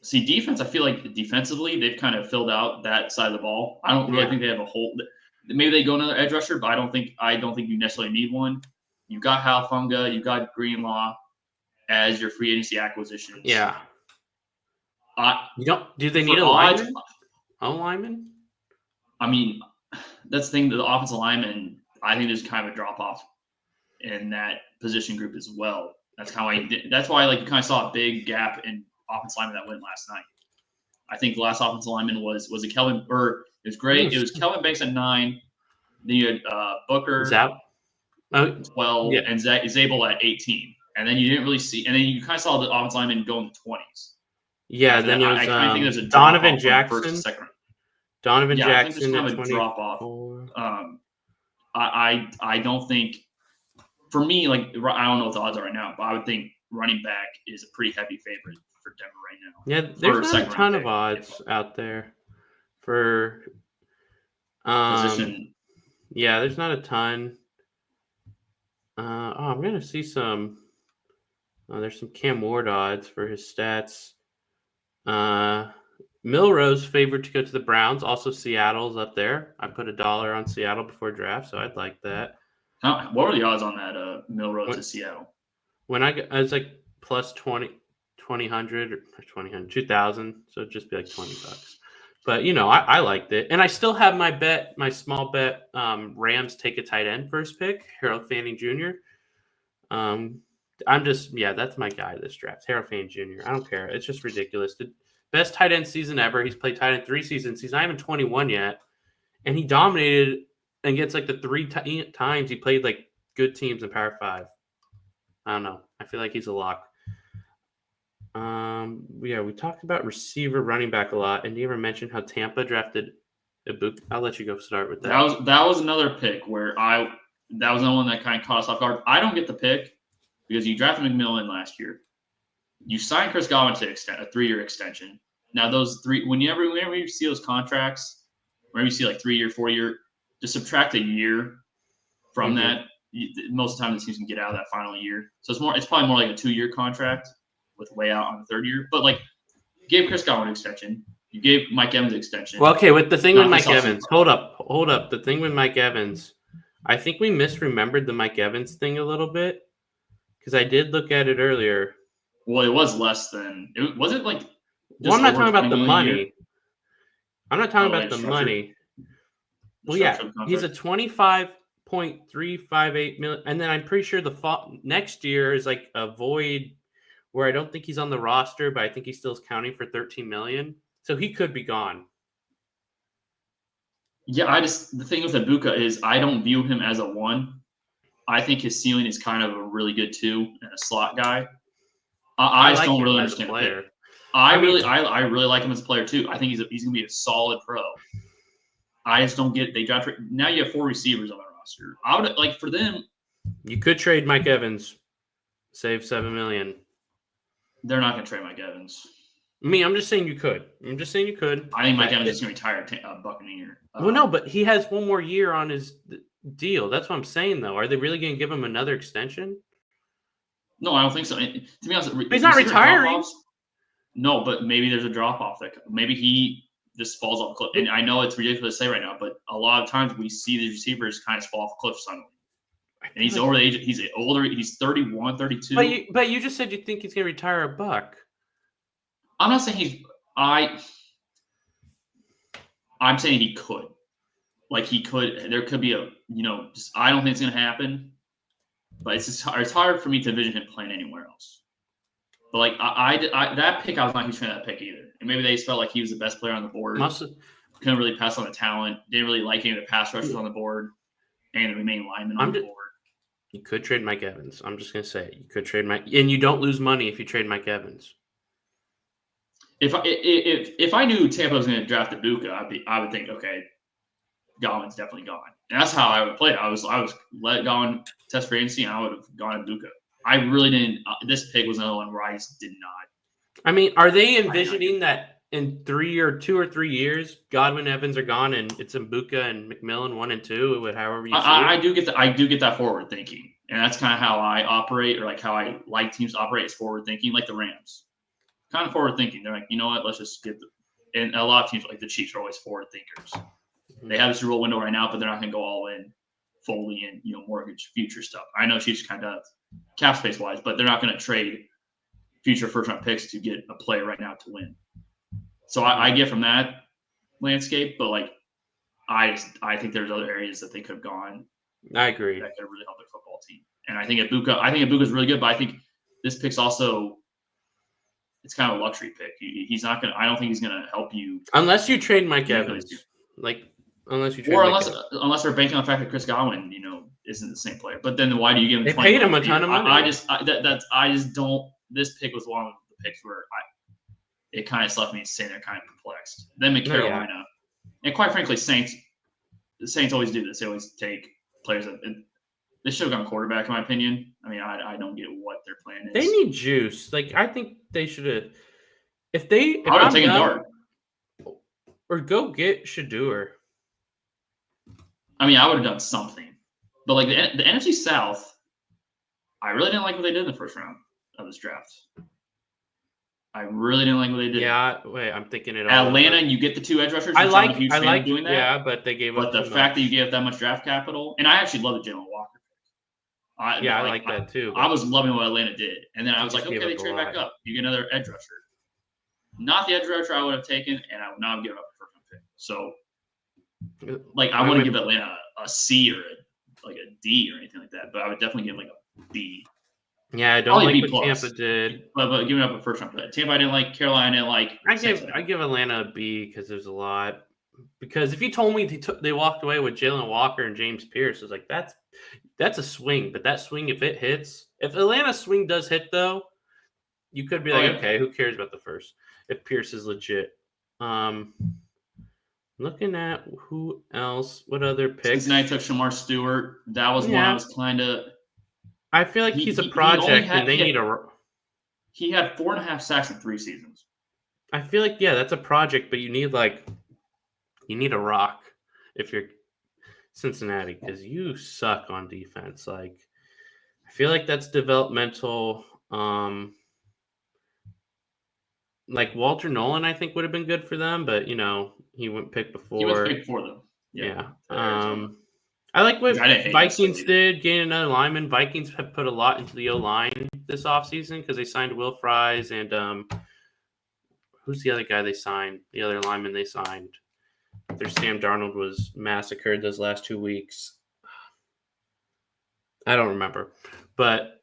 See, defense, I feel like defensively, they've kind of filled out that side of the ball. I don't really think they have a whole – maybe they go another edge rusher, but I don't think you necessarily need one. You've got Halafunga. You've got Greenlaw as your free agency acquisitions. Yeah. Do they need a lineman? A lineman? I mean, that's the thing. The offensive lineman, I think there's kind of a drop-off in that position group as well. That's why you kind of saw a big gap in offensive lineman that went last night. I think the last offensive lineman was it Kelvin Burr. It was great. It was Kelvin Banks at 9. Then you had Booker 12 and Zabel at 18. And then you didn't really see – and then you kind of saw the offensive lineman go in the 20s. Yeah, then I kind of think there's a Donovan Jackson. First, second. Donovan Jackson. I think there's kind of a drop-off. I don't think – for me, like, I don't know what the odds are right now, but I would think running back is a pretty heavy favorite for Denver right now. Yeah, there's not a ton of odds out there for position. Yeah, there's not a ton. I'm going to see some there's some Cam Ward odds for his stats. Milrose favored to go to the Browns. Also, Seattle's up there. I put $1 on Seattle before draft, so I'd like that. What were the odds on that Milrose to Seattle? When I was like plus 2,000, so it'd just be like $20. But I liked it, and I still have my small bet. Rams take a tight end first pick, Harold Fanning Jr. That's my guy this draft, Harold Fanning Jr. I don't care. It's just ridiculous. The best tight end season ever. He's played tight end 3 seasons. He's not even 21 yet, and he dominated against like the 3 times he played like good teams in Power 5. I don't know. I feel like he's a lock. We talked about receiver, running back a lot, and you ever mentioned how Tampa drafted Ibuka? I'll let you go start with that. That was another pick where that was another one that kind of caught us off guard. I don't get the pick because you drafted McMillan last year. You signed Chris Godwin to a 3-year extension. Now those 3, whenever you see those contracts, whenever you see like 3-year, 4-year, just subtract a year from that. Most of the time the teams can get out of that final year. So it's probably more like a 2-year contract with way out on the 3rd year. But like, you gave Chris Godwin an extension. You gave Mike Evans an extension. Well, okay, with the thing with Mike Evans, hold up. The thing with Mike Evans, I think we misremembered the Mike Evans thing a little bit because I did look at it earlier. Well, it was less than it wasn't like. Well, I'm not talking about the money. I'm not talking about the money. Well, yeah, he's a 25.358 million, and then I'm pretty sure the next year is like a void where I don't think he's on the roster, but I think he still is counting for 13 million. So he could be gone. Yeah, the thing with Ibuka is I don't view him as a 1. I think his ceiling is kind of a really good 2 and a slot guy. I just don't really understand player. I really like him as a player too. I think he's gonna be a solid pro. I just don't get they draft now. You have 4 receivers on the roster. I would like for them. You could trade Mike Evans, save $7 million. They're not gonna trade Mike Evans. I'm just saying you could. I think Mike Evans is gonna retire Buccaneer. Well, no, but he has 1 more year on his deal. That's what I'm saying, though. Are they really gonna give him another extension? No, I don't think so. To be honest, he's not retiring. No, but maybe there's a drop off. Maybe he just falls off a cliff. And I know it's ridiculous to say right now, but a lot of times we see the receivers kind of fall off a cliff suddenly. And he's over the age. He's older. He's 31, 32. But you just said you think he's going to retire a buck. I'm not saying I'm saying he could. Like he could. There could be I don't think it's going to happen. But it's hard for me to envision him playing anywhere else. But like I that pick, I was not a huge fan of that pick either. And maybe they just felt like he was the best player on the board. Couldn't really pass on the talent. Didn't really like any of the pass rushers on the board, and the remaining linemen on the board. You could trade Mike Evans. I'm just gonna say it. You could trade Mike, and you don't lose money if you trade Mike Evans. If I knew Tampa was going to draft Ibuka, I would think, okay, Godwin's definitely gone. And that's how I would play it. I was let Godwin test free agency, and I would have gone Ibuka. I really didn't. This pick was another one where I just did not. I mean, are they envisioning that in 2 or 3 years, Godwin, Evans are gone, and it's Ibuka and McMillan 1 and 2, however you see it? I do get that forward thinking, and that's kind of how I operate, or like how I like teams to operate is forward thinking, like the Rams. Kind of forward thinking. They're like, you know what? Let's just get and a lot of teams like the Chiefs are always forward thinkers. Mm-hmm. They have this rule window right now, but they're not going to go all in fully in mortgage future stuff. I know Chiefs kind of cap space wise, but they're not going to trade future first round picks to get a player right now to win. So I get from that landscape, but like I think there's other areas that they could have gone. I agree. That could have really helped their football team. And I think Ibuka is really good, but I think this pick's also. It's kind of a luxury pick. He's not going to – I don't think he's going to help you. Unless you trade Mike Evans. Unless they're banking on the fact that Chris Godwin, isn't the same player. But then why do you give him They paid him a ton of money. I just don't – this pick was one of the picks where it kind of left me sitting there kind of perplexed. Then Carolina. And quite frankly, the Saints always do this. They always take players that – they should have gone quarterback, in my opinion. I mean, I don't get what their plan is. They need juice. Like, I think they should have. I would have taken Dart. Or go get Shador. I mean, I would have done something. But, like, the NFC South, I really didn't like what they did in the first round of this draft. I really didn't like what they did. Yeah, wait, I'm thinking it all. Atlanta, you get the 2 edge rushers. I like doing that. Yeah, but they gave up. But the fact that you gave up that much draft capital, and I actually love the Jalen Walker. I like that too. I was loving what Atlanta did. And then I was like, okay, they trade back up. You get another edge rusher. Not the edge rusher I would have taken, and I would not have given up a first round pick. So, like, I wouldn't give Atlanta a C or a D or anything like that, but I would definitely give like a B. Yeah, I don't like what Tampa did. But giving up a first round pick. Tampa I didn't like. Carolina I didn't like. I give Atlanta a B because there's a lot. Because if you told me they walked away with Jalen Walker and James Pierce, I was like, that's a swing. But that swing, if it hits, if Atlanta's swing does hit, though, you could be like, okay, who cares about the first? If Pierce is legit. Looking at who else, what other picks? Cincinnati took Shamar Stewart. That was one I was kind of. I feel like he's a project, and they need a. He had 4.5 sacks in 3 seasons. I feel like that's a project, but you need a rock if you're Cincinnati because you suck on defense. Like, I feel like that's developmental. Like Walter Nolan, I think would have been good for them, but he went picked before. He was picked for them. Yeah. I like what Vikings did, gain another lineman. Vikings have put a lot into the O-line this offseason because they signed Will Fries and who's the other guy they signed? The other lineman they signed. Their Sam Darnold was massacred those last 2 weeks. I don't remember. But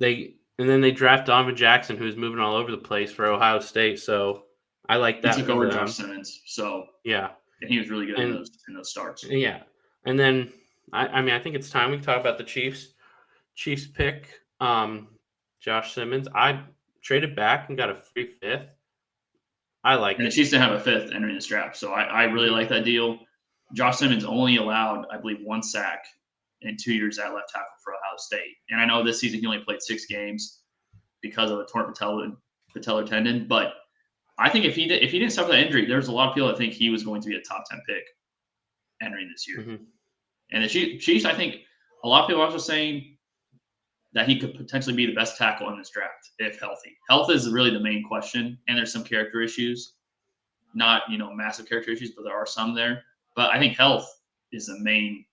then they draft Donovan Jackson, who's moving all over the place for Ohio State. So I like that. He took over Josh Simmons. So yeah. And he was really good in those starts. Yeah. And then I think it's time we talk about the Chiefs. Chiefs pick Josh Simmons. I traded back and got a free 5th. I like it. The Chiefs didn't have a 5th entering this draft, so I really like that deal. Josh Simmons only allowed, I believe, 1 sack in 2 years at left tackle for Ohio State. And I know this season he only played 6 games because of a torn patellar tendon. But I think if he didn't suffer that injury, there's a lot of people that think he was going to be a top 10 pick entering this year. Mm-hmm. And the Chiefs, I think a lot of people are also saying that he could potentially be the best tackle in this draft if healthy. Health is really the main question, and there's some character issues. Not, massive character issues, but there are some there. But I think health is the main,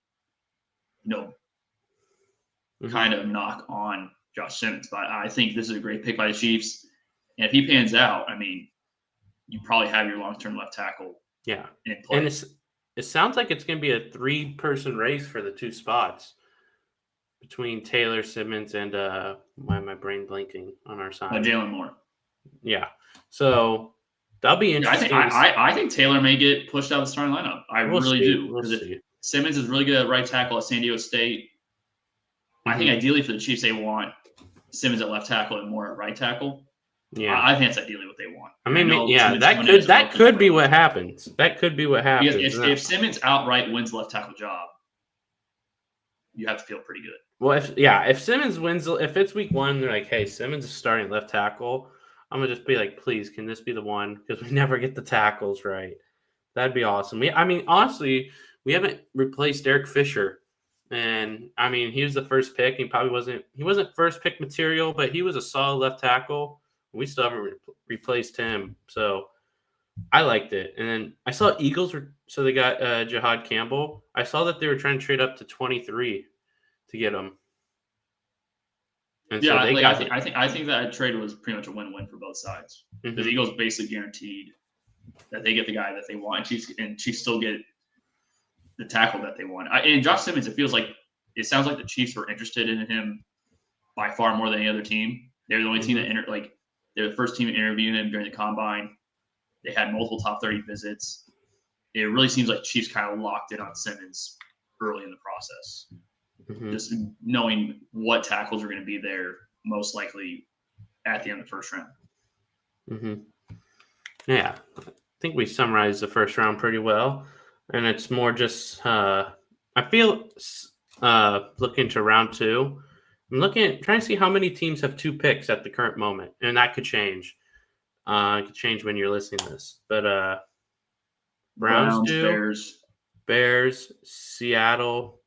kind of knock on Josh Simmons. But I think this is a great pick by the Chiefs. And if he pans out, I mean, you probably have your long-term left tackle in play. And it sounds like it's going to be a 3-person race for the 2 spots. between Taylor, Simmons, and why am my brain blinking on our side? Jalen Moore. Yeah. So that'll be Yeah, interesting. I think Taylor may get pushed out of the starting lineup. I really do. We'll Because see. if Simmons is really good at right tackle at San Diego State, I think ideally for the Chiefs, they want Simmons at left tackle and Moore at right tackle. Yeah. I think that's ideally what they want. I mean, that could be what happens. That could be what happens. Because if Simmons outright wins the left tackle job, you have to feel pretty good. Well, if Simmons wins, if it's week 1, they're like, hey, Simmons is starting left tackle, I'm going to just be like, please, can this be the one? Because we never get the tackles right. That'd be awesome. Honestly, we haven't replaced Eric Fisher. And, I mean, he was the first pick. He wasn't first pick material, but he was a solid left tackle. We still haven't replaced him. So I liked it. And then I saw Eagles, so they got Jahad Campbell. I saw that they were trying to trade up to 23 to get him. And yeah, so I think that trade was pretty much a win-win for both sides. The Eagles basically guaranteed that they get the guy that they want, and Chiefs still get the tackle that they want. And Josh Simmons, it sounds like the Chiefs were interested in him by far more than any other team. They're the only team that they're the first team to interview him during the combine. They had multiple top 30 visits. It really seems like Chiefs kind of locked in on Simmons early in the process. Just knowing what tackles are going to be there most likely at the end of the first round. Yeah, I think we summarized the first round pretty well. And it's more just, I feel, looking to round 2, I'm trying to see how many teams have 2 picks at the current moment. And that could change. It could change when you're listening to this. But Browns 2, Bears, Seattle,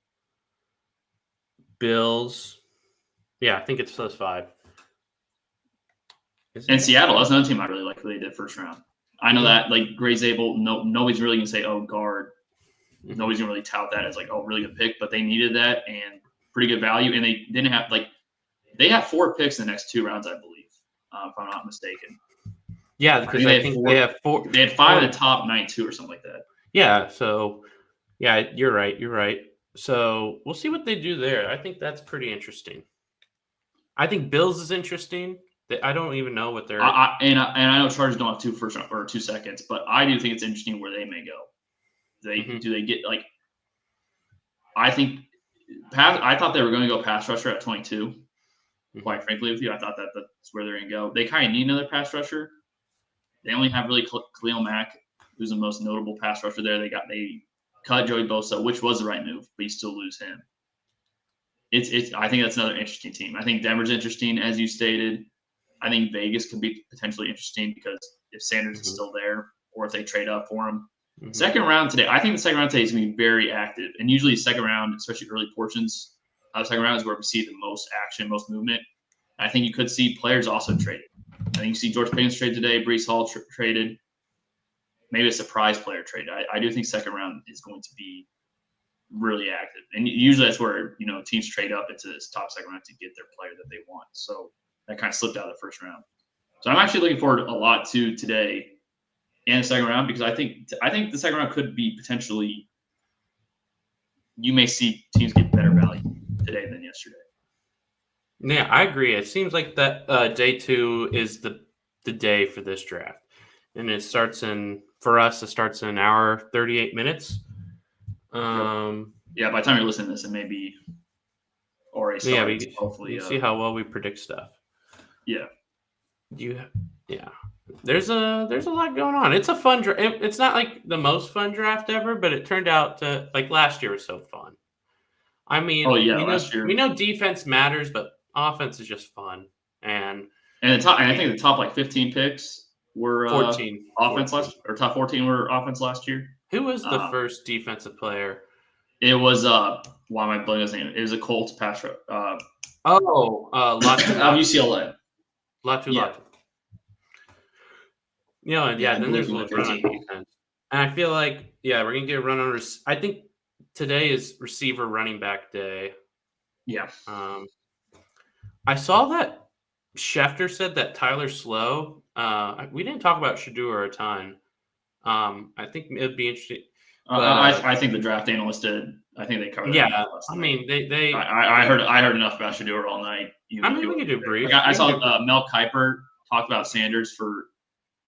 Bills. Yeah, I think it's those 5. And Seattle, that's another team I really like who they did first round. I know that Gray Zabel, nobody's really gonna say, oh, guard. Nobody's gonna really tout that as really good pick, but they needed that and pretty good value. And they didn't have they have 4 picks in the next 2 rounds, I believe, if I'm not mistaken. Yeah, because I think they have 4. They had 5 in the top 92 or something like that. Yeah, so yeah, you're right. So we'll see what they do there. I think that's pretty interesting. I think Bills is interesting. I don't even know what they're. And I know Chargers don't have 2 first round or 2 seconds, but I do think it's interesting where they may go. Do they get I thought they were going to go pass rusher at 22. Quite frankly, with you, I thought that's where they're going to go. They kind of need another pass rusher. They only have really Khalil Mack, who's the most notable pass rusher there. They cut Joey Bosa, which was the right move, but you still lose him. I think that's another interesting team. I think Denver's interesting, as you stated. I think Vegas could be potentially interesting because if Sanders is still there or if they trade up for him. Second round today, I think the second round today is going to be very active. And usually second round, especially early portions of the second round, is where we see the most action, most movement. I think you could see players also traded. I think you see George Pickens trade today, Breece Hall traded. Maybe a surprise player trade. I do think second round is going to be really active. And usually that's where, teams trade up into this top second round to get their player that they want. So that kind of slipped out of the first round. So I'm actually looking forward a lot to today and the second round because I think the second round could be potentially you may see teams get better value today than yesterday. Yeah, I agree. It seems like that day 2 is the day for this draft. And it starts for us, it starts in an hour, 38 minutes. Yeah, by the time you're listening to this, it may be already started. Hopefully, see how well we predict stuff. Yeah. There's a lot going on. It's a fun draft. It's not like the most fun draft ever, but it turned out to last year was so fun. I mean, last year we know defense matters, but offense is just fun. And I think the top 15 picks were 14 offense 14. or top 14 were offense last year. Who was the first defensive player? It was why am I blanking his name? It was a Colts pass rush. UCLA. Latu. Then there's a little run on defense. And I feel like, we're going to get a run on. I think today is receiver running back day. Yeah. I saw that Schefter said that Tyler's slow. We didn't talk about Shedeur a ton. I think it would be interesting. I think the draft analyst did. I think they covered that last I night. mean, they I heard enough about Shador all night. I mean, we could do brief. Like, I saw Mel Kiper talk about Sanders for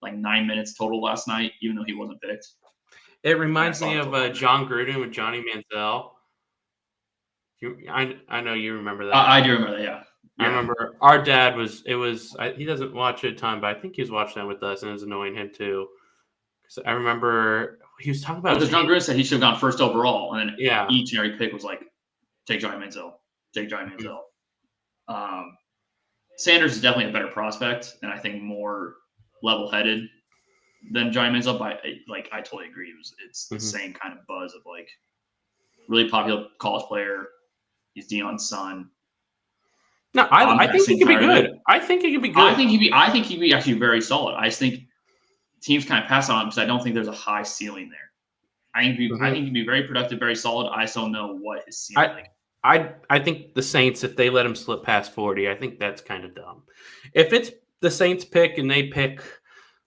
like 9 minutes total last night, even though he wasn't picked. It reminds me of John Gruden with Johnny Manziel. I know you remember that. I do remember that. Yeah. I remember our dad he doesn't watch it a ton, but I think he was watching that with us, and it was annoying him too. Because I remember he was talking about. Because John Gruden said he should have gone first overall, and then yeah, each and every pick was like, take Johnny Manziel, take Johnny Manziel. Sanders is definitely a better prospect, and I think more level-headed than Johnny Manziel. But I totally agree. It's the same kind of buzz of like really popular college player. He's Deion's son. No, I think he could be good. I think he could be good. I think he'd be actually very solid. I just think teams kind of pass on him because I don't think there's a high ceiling there. I think he'd be very productive, very solid. I just don't know what his ceiling. I think the Saints, if they let him slip past 40, I think that's kind of dumb. If it's the Saints pick and they pick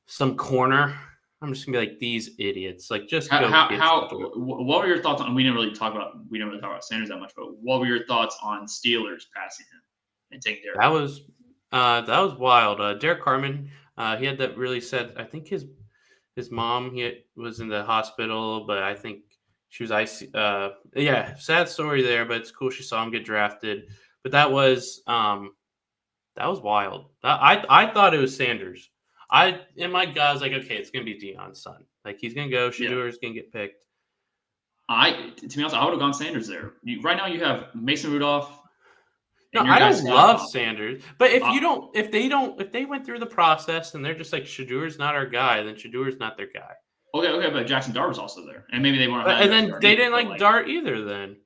some corner, I'm just gonna be like, these idiots. Like, just go. What were your thoughts on? We didn't really talk about Sanders that much, but what were your thoughts on Steelers passing him and taking Derek? That was wild. Derek Carmen, he had that really sad. I think his mom was in the hospital, but I think she was icy. Sad story there, but it's cool she saw him get drafted. But that was wild. I thought it was Sanders. In my gut, I was like, okay, it's gonna be Deion's son. Like, he's gonna go. Shador's gonna get picked. To be honest, I would have gone Sanders there. Right now, you have Mason Rudolph. No, I don't love Sanders, but if they went through the process and they're just like, Shador's not our guy, then Shador's not their guy. Okay, but Jackson Dart was also there, and maybe they weren't. And then they didn't like Dart either. Then,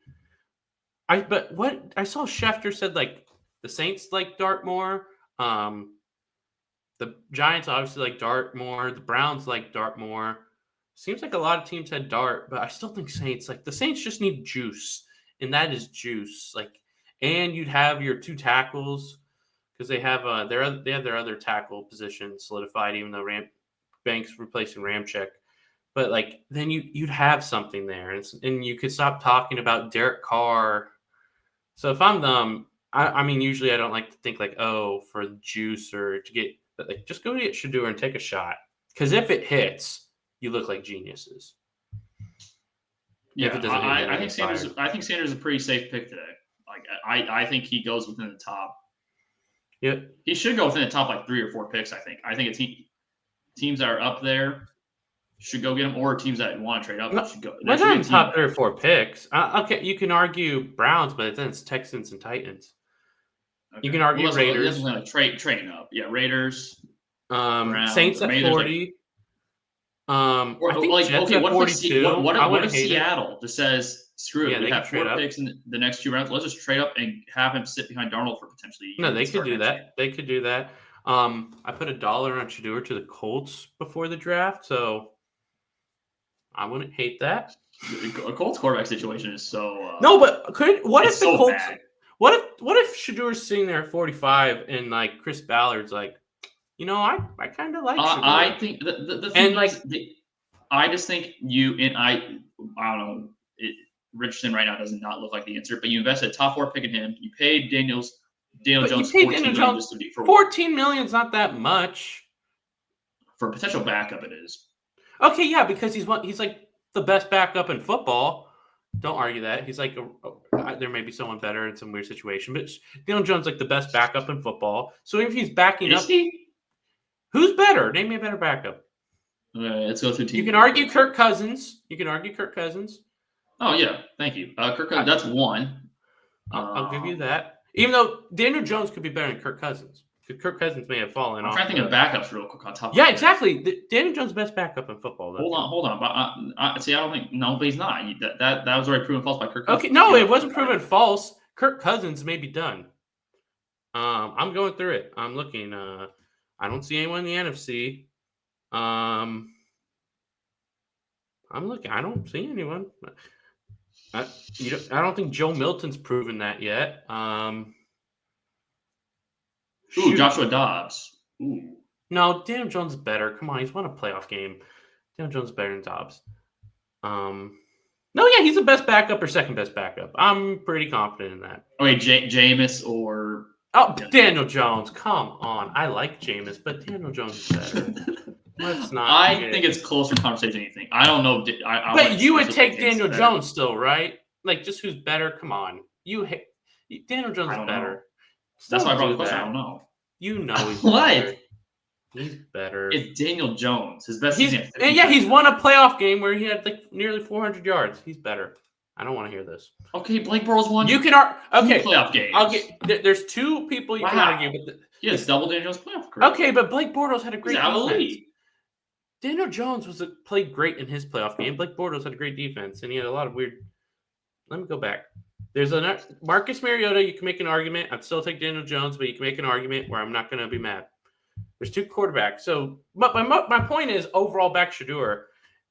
but what I saw Schefter said, like, the Saints like Dart more. The Giants obviously like Dart more. The Browns like Dart more. Seems like a lot of teams had Dart, but I still think Saints, like, the Saints just need juice, and that is juice. Like, and you'd have your two tackles because they have their other tackle position solidified, even though Banks replacing Ramczyk. But like, then you'd have something there, and you could stop talking about Derek Carr. So if I'm them, I mean, usually I don't like to think like, oh, for juice or to get. But like, just go get Shador and take a shot. Because if it hits, you look like geniuses. Yeah, I think Sanders. I think Sanders is a pretty safe pick today. Like, I think he goes within the top. Yep. He should go within the top like 3 or 4 picks. I think teams that are up there should go get him, or teams that want to trade up should go. But not in top 3 or 4 picks. Okay, you can argue Browns, but then it's Texans and Titans. Okay. You can argue Raiders. Like trading up. Yeah, Raiders. Browns, Saints at 40. I think Jets at 42. What if Seattle just says, screw it, we have 4 picks in the next 2 rounds. Let's just trade up and have him sit behind Darnold for potentially. No, they could do that. They could do that. I put $1 on Shador to the Colts before the draft, so I wouldn't hate that. A Colts quarterback situation is so. No, but what if the Colts? Bad. What if Shador's sitting there at 45 and like Chris Ballard's like, I kind of like Shador. I think the thing I just think I don't know. Richardson right now does not look like the answer, but you invested a top 4 pick in him. You paid Daniel Jones $14 million just to be for $14 million is not that much. For a potential backup, it is. Okay, yeah, because he's like the best backup in football. Don't argue that. He's like there may be someone better in some weird situation, but Daniel Jones like the best backup in football. So if he's backing up, who's better? Name me a better backup. Let's go through team. You can argue Kirk Cousins. Oh yeah, thank you. Kirk Cousins, that's one. I'll give you that. Even though Daniel Jones could be better than Kirk Cousins. Because Kirk Cousins may have fallen off. I'm trying to think of backups real quick on top. Yeah, exactly. Daniel Jones' best backup in football. Though. Hold on. But I don't think. No, but he's not. That was already proven false by Kirk Cousins. Okay, no, it wasn't proven false. Kirk Cousins may be done. I'm going through it. I'm looking. I don't see anyone in the NFC. I'm looking. I don't see anyone. I don't think Joe Milton's proven that yet. Joshua Dobbs. Ooh. No, Daniel Jones is better. Come on, he's won a playoff game. Daniel Jones is better than Dobbs. No, yeah, he's the best backup or second best backup. I'm pretty confident in that. Okay, Jameis or Daniel Jones. Come on. I like Jameis, but Daniel Jones is better. Let's not. I think it's closer conversation than anything. I don't know. But you would take Daniel Jones still, right? Like, just who's better? Come on. Daniel Jones is better. That's why I brought the question. I don't know. You know he's what? Better. He's better. It's Daniel Jones. His best season. Yeah, he's won a playoff game where he had like nearly 400 yards. He's better. I don't want to hear this. Okay, Blake Bortles won. You can two playoff games. There's two people you can argue, but yes, double Daniel Jones playoff career. Okay, but Blake Bortles had a great defense. Daniel Jones played great in his playoff game. Blake Bortles had a great defense, and he had a lot of weird. Let me go back. There's a Marcus Mariota. You can make an argument. I'd still take Daniel Jones, but you can make an argument where I'm not going to be mad. There's two quarterbacks. So, but my point is overall back Shedeur.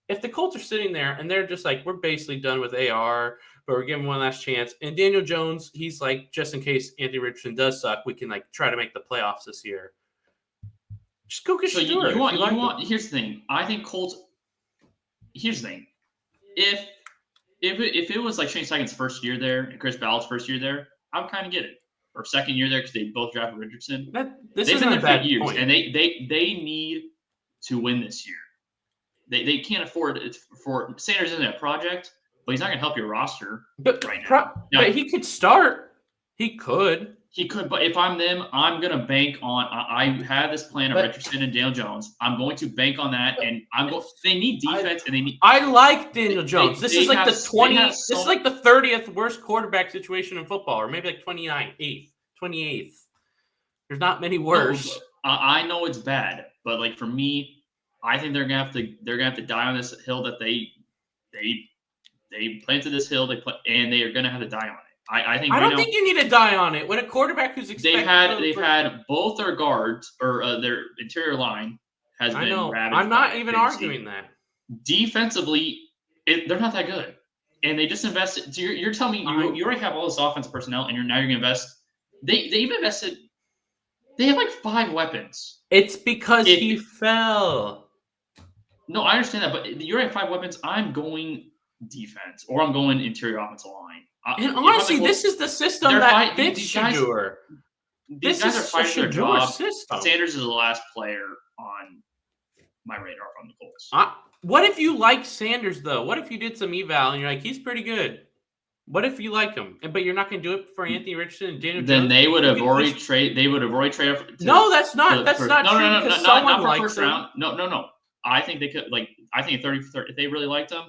If the Colts are sitting there and they're just like, we're basically done with AR, but we're giving one last chance. And Daniel Jones, he's like, just in case Anthony Richardson does suck, we can like try to make the playoffs this year. Just go get Shedeur. You want. Here's the thing. I think Colts. Here's the thing. If it was like Shane Steichen's first year there and Chris Ballard's first year there, I would kind of get it. Or second year there because they both drafted Richardson. This isn't a bad years, point. And they need to win this year. They can't afford it. For Sanders isn't a project, but he's not going to help your roster right now. But he could start. He could. But if I'm them, I'm going to bank on. I have this plan of Richardson and Daniel Jones. I'm going to bank on that, and they need defense, and they need. I like Daniel Jones. This is like the 20th. This is like the 30th worst quarterback situation in football, or maybe like 28th. There's not many worse. I know it's bad, but like for me, I think they're gonna have to die on this hill that they planted this hill. And they are gonna have to die on it. I don't think you need to die on it. When a quarterback who's expected, they've had both their guards or their interior line has been ravaged. I'm not even arguing that. Defensively, they're not that good, and they just invested. So you're telling me you already have all this offensive personnel, and now you're gonna invest. They've invested. They have like 5 weapons. It's because he fell. No, I understand that, but you already have 5 weapons. I'm going defense, or I'm going interior offensive line. And honestly, this is the system that fits Shedeur. These guys are fighting their job. Sanders is the last player on my radar from the Colts. What if you like Sanders, though? What if you did some eval and you're like, he's pretty good? What if you like him, but you're not going to do it for Anthony Richardson and Daniel Jones? Then they would have already traded. They would have already traded. No, that's not. That's not true. No, not for first round. No. I think they could I think 30. If they really liked him.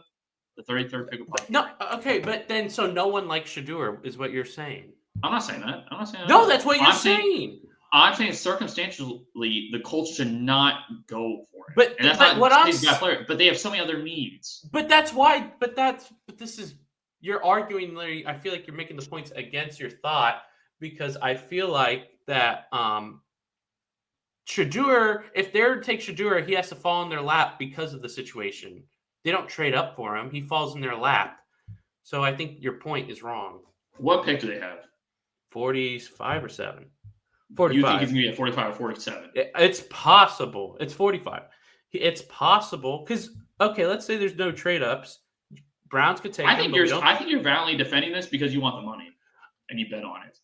The 33rd pick of No, okay, but then so no one likes Shedeur is what you're saying. I'm not saying that. No, that's what you're saying. I'm saying circumstantially, the Colts should not go for it. But and that's not what I'm saying. But they have so many other needs. But that's why. But this is you're arguing. I feel like you're making the points against your thought because I feel like that Shedeur, if they're to take Shedeur, he has to fall in their lap because of the situation. They don't trade up for him. He falls in their lap. So I think your point is wrong. What pick do they have? 45 or 7? 45. You think he's going to be at 45 or 47? It's possible. It's 45. It's possible because, okay, let's say there's no trade-ups. Browns could take him. I think you're valiantly defending this because you want the money and you bet on it.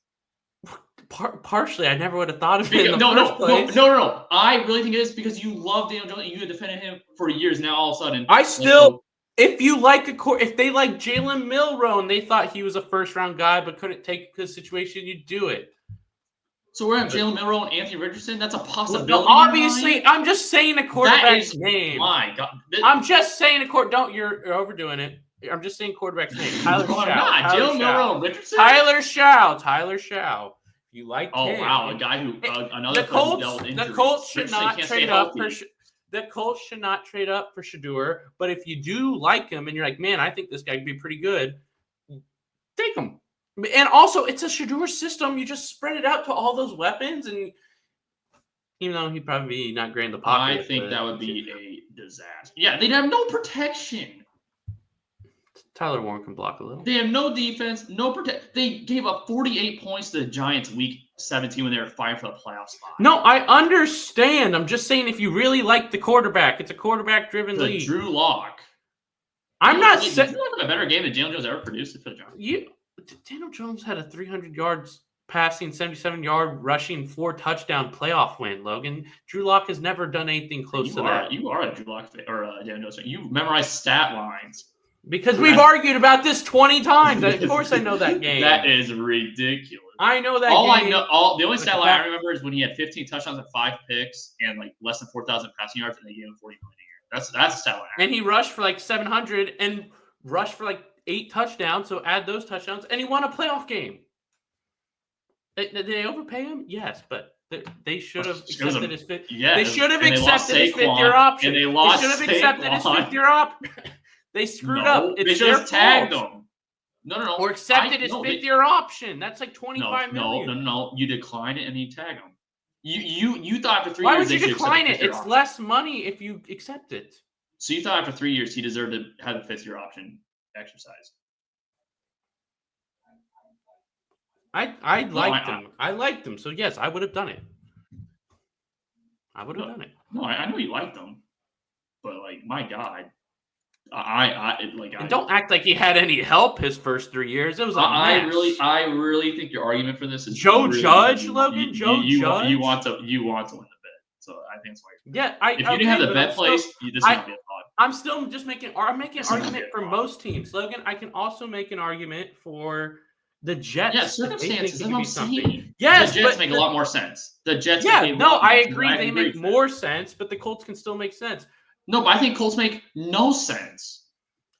Partially, I never would have thought of it in the first place. No. I really think it is because you love Daniel Jones and you have defended him for years. Now all of a sudden, if you like if they like Jalen Milroe and they thought he was a first round guy but couldn't take the situation, you do it. So we're at Jalen Milroe and Anthony Richardson. That's a possibility. No, obviously, I'm just saying a quarterback's name. My God, I'm just saying you're overdoing it. I'm just saying quarterback's name. Tyler Shaw. Jalen Milroe, Richardson. Tyler Shaw. You like him. Oh wow, a guy who another the Colts should not trade up for the Colts should not trade up for Shedeur. But if you do like him and you're like, man, I think this guy could be pretty good, take him. And also, it's a Shedeur system. You just spread it out to all those weapons, and even though he'd probably be not great in the pocket, I think that would be a disaster. Yeah, they'd have no protection. Tyler Warren can block a little. They have no defense, no protect. They gave up 48 points to the Giants week 17 when they were fighting for the playoff spot. No, I understand. I'm just saying if you really like the quarterback, it's a quarterback-driven league. Drew Lock. I'm not saying. Did you look at a better game than Daniel Jones ever produced for the Giants? Daniel Jones had a 300 yards passing, 77-yard rushing, 4 touchdown playoff win. Logan, Drew Lock has never done anything close to that. You are a Drew Lock or a Daniel Jones fan. You memorize stat lines. Because we've argued about this 20 times. Of course, I know that game. That is ridiculous. I know that. The only stat line I remember is when he had 15 touchdowns and 5 picks and like less than 4,000 passing yards, and they gave him $40 million a year. That's a stat line. And he rushed for like 700 and rushed for like 8 touchdowns. So add those touchdowns, and he won a playoff game. Did they overpay him? Yes, but they should have accepted his fifth. Yeah, they should have accepted his 5th-year option. And they lost. They should have accepted his 5th-year option. They screwed up. They just tagged him. No. Or accepted his 5th-year option. That's like $25 million. No. You decline it and you tag him. You thought after 3 years. Why would you decline it? It's less money if you accept it. So you thought after 3 years he deserved to have the 5th-year option exercised. I liked him. So yes, I would have done it. I would have done it. No, I know you liked him, but like, my God, don't act like he had any help his first 3 years. It was I really think your argument for this is Joe Judge, Logan. Judge. You want to win the bet, so I think it's why. Yeah, if you didn't have the bet place, this would be a thought. I'm still just making. I'm making an argument for most teams, Logan. I can also make an argument for the Jets. Yeah, circumstances. That's what I'm saying. Yes, the Jets make a lot more sense. The Jets. Yeah, I agree. They make more sense, but the Colts can still make sense. No, but I think Colts make no sense.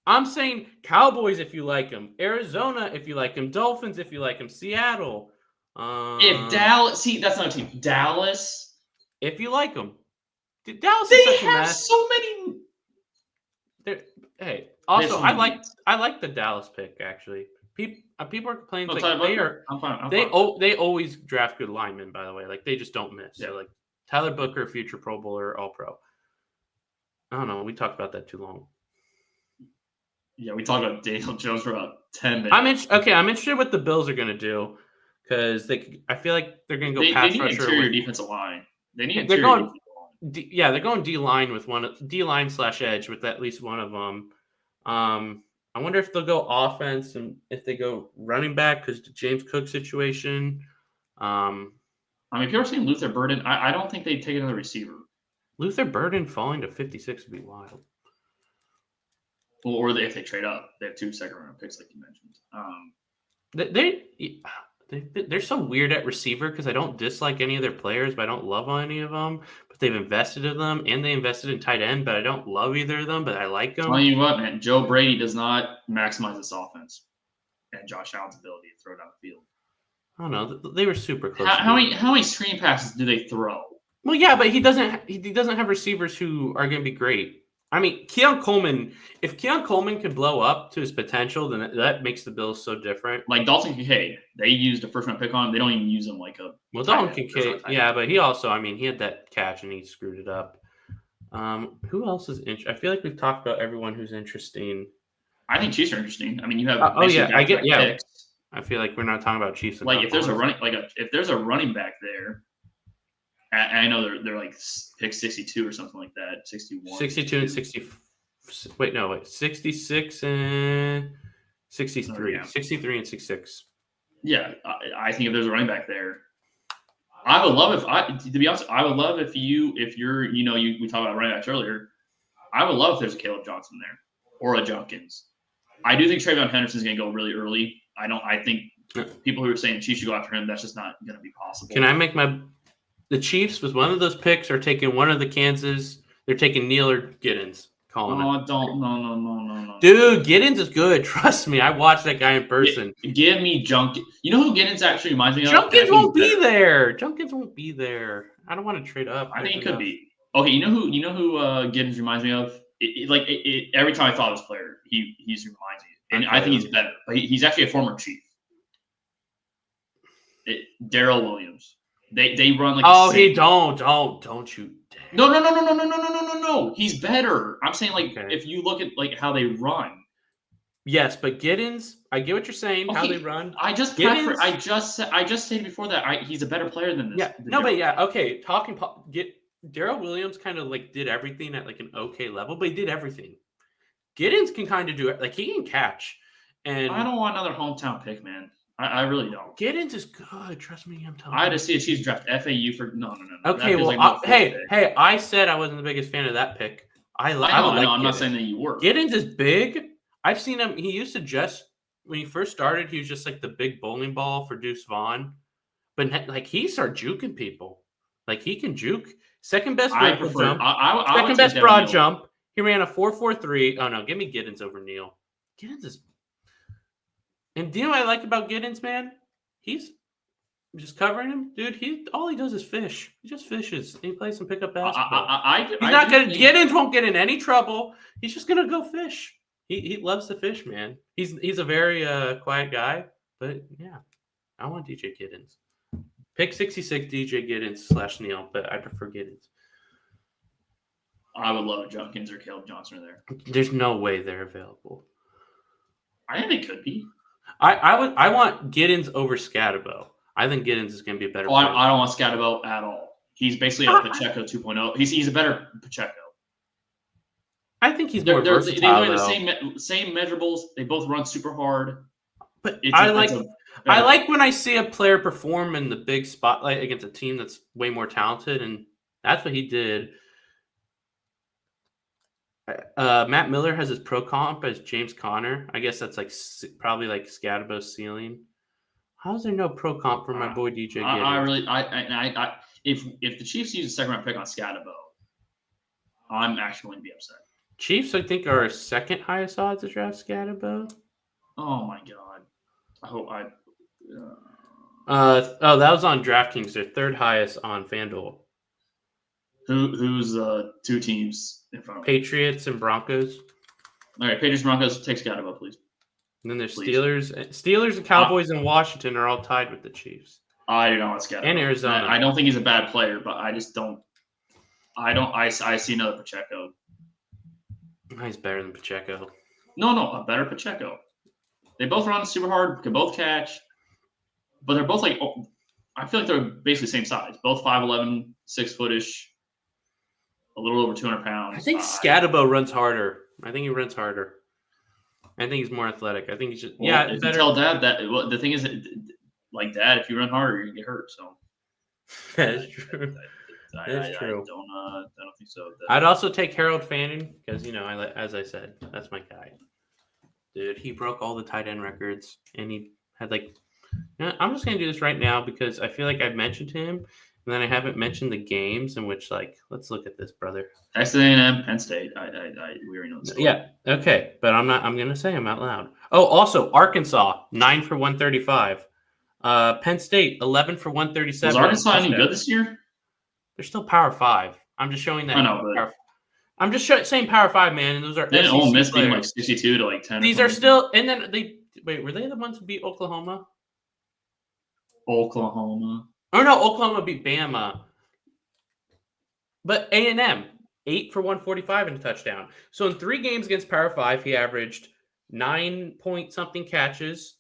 I'm saying Cowboys if you like them, Arizona if you like them, Dolphins if you like them, Seattle. If Dallas, that's not a team. Dallas, if you like them, Dallas. They have so many. Hey, also I like the Dallas pick actually. People are complaining they always draft good linemen, by the way. Like, they just don't miss. Yeah. So like Tyler Booker, future Pro Bowler, All Pro. I don't know. We talked about that too long. Yeah, we talked about Daniel Jones for about 10 minutes. I'm interested what the Bills are going to do because I feel like they're going to go pass rusher. They need interior defensive line. They're going D-line with one D-line / edge with at least one of them. I wonder if they'll go offense and if they go running back because the James Cook situation. If you're saying Luther Burden, I don't think they'd take another receiver. Luther Burden falling to 56 would be wild. Well, or if they trade up, they have 2 second-round picks, like you mentioned. They're so weird at receiver because I don't dislike any of their players, but I don't love any of them. But they've invested in them, and they invested in tight end, but I don't love either of them, but I like them. Tell you what, man, Joe Brady does not maximize this offense and Josh Allen's ability to throw down the field. I don't know. They were super close. How many screen passes do they throw? Well, yeah, but he doesn't have receivers who are going to be great. I mean, Keon Coleman, if Keon Coleman can blow up to his potential, then that makes the Bills so different. Like Dalton Kincaid, they used a first-round pick on him. They don't even use him like a – Well, Dalton Kincaid, yeah, but he also – he had that catch and he screwed it up. Who else is interesting? I feel like we've talked about everyone who's interesting. I think Chiefs are interesting. You have picks. I feel like we're not talking about Chiefs. Like if there's a running back there, I know they're like pick 62 or something like that, 61. 62 and 60. Wait, 66 and 63. Yeah. 63 and 66. Yeah, I think if there's a running back there, I would love to be honest, I would love if you're we talked about running backs earlier. I would love if there's a Caleb Johnson there or a Junkins. I do think Trayvon Henderson's going to go really early. I think people who are saying the Chiefs should go after him, that's just not going to be possible. Can I make the Chiefs with one of those picks are taking one of the Kansas. They're taking Neal or Giddens. No. Dude, Giddens is good. Trust me. I watched that guy in person. Give me Junkins. You know who Giddens actually reminds me of? Junkins won't be there. Junkins won't be there. I don't want to trade up. I think he could be. Okay, you know who Giddens reminds me of? Every time I thought of this player, he reminds me. And I think he's better. But he's actually a former Chief. Darrell Williams. They run like. Oh, he don't you dare. No. He's better. I'm saying if you look at how they run. Yes, but Giddens, I get what you're saying. How they run. I just stated before that he's a better player than this. Yeah, okay. Darrell Williams kind of did everything at an okay level, but he did everything. Giddens can kind of do it. Like, he can catch. And I don't want another hometown pick, man. I really don't. Giddens is good. Trust me, I'm telling I had you. to see a Chiefs draft FAU for no. Okay, well, hey, I said I wasn't the biggest fan of that pick. I know. I'm not saying that you were. Giddens is big. I've seen him. He used to when he first started, he was just like the big bowling ball for Deuce Vaughn. But like, he started juking people. Like, he can juke. Second best vertical jump. Second best broad jump. He ran a 4.43. Oh no, give me Giddens over Neal. Giddens is. And do you know what I like about Giddens, man? He's just covering him, dude. All he does is fish. He just fishes. He plays some pickup basketball. He's not gonna. Giddens won't get in any trouble. He's just gonna go fish. He loves to fish, man. He's a very quiet guy, but yeah, I want DJ Giddens. Pick 66, DJ Giddens / Neal, but I prefer Giddens. I would love Junkins or Caleb Johnson there. There's no way they're available. I think they could be. I want Giddens over Scatterbo. I think Giddens is going to be a better player. I don't want Scatterbo at all. He's basically a Pacheco 2.0. He's a better Pacheco. I think he's more versatile. They run the same measurables. They both run super hard. But I like when I see a player perform in the big spotlight against a team that's way more talented, and that's what he did. Matt Miller has his pro comp as James Conner. I guess that's probably like Scatterbo's ceiling. How's there no pro comp for my boy DJ Giddens? If the Chiefs use a second round pick on Scatterbo, I'm actually going to be upset. Chiefs, I think, are second highest odds to draft Scatterbo. Oh my god! I hope that was on DraftKings. They're third highest on FanDuel. Who's two teams in front of them? Patriots and Broncos. All right, Patriots, Broncos. Take Scatterbo, please. And then there's Steelers and Cowboys and Washington are all tied with the Chiefs. I do not want Scatterbo. And Arizona. I don't think he's a bad player, but I just don't. I see another Pacheco. He's better than Pacheco. No, a better Pacheco. They both run super hard, can both catch, but they're both I feel like they're basically the same size. Both 5'11", 6-footish, a little over 200 pounds. I think Scatterbo runs harder. I think he runs harder. I think he's more athletic. I think he's just better. You tell Dad that. Well, the thing is, like Dad, if you run harder, you're gonna get hurt. So that's true. That's true. I don't think so. I'd also take Harold Fanning because as I said, that's my guy. Dude, he broke all the tight end records, and he had I'm just gonna do this right now because I feel like I've mentioned him, and then I haven't mentioned the games in which let's look at this, brother. Texas A&M, Penn State. We already know this. Yeah, okay, but I'm gonna say them out loud. Oh, also Arkansas 9 for 135. Penn State 11 for 137. Was Arkansas any good this year? They're still Power 5. I'm just showing that. I know, but I'm just saying Power 5, man, and those are. Didn't Ole Miss beat 62 to 10? These are still, and then were they the ones who beat Oklahoma? Oklahoma. Oh no, Oklahoma beat Bama. But A&M 8 for 145 and a touchdown. So in 3 games against Power 5, he averaged 9-point-something catches,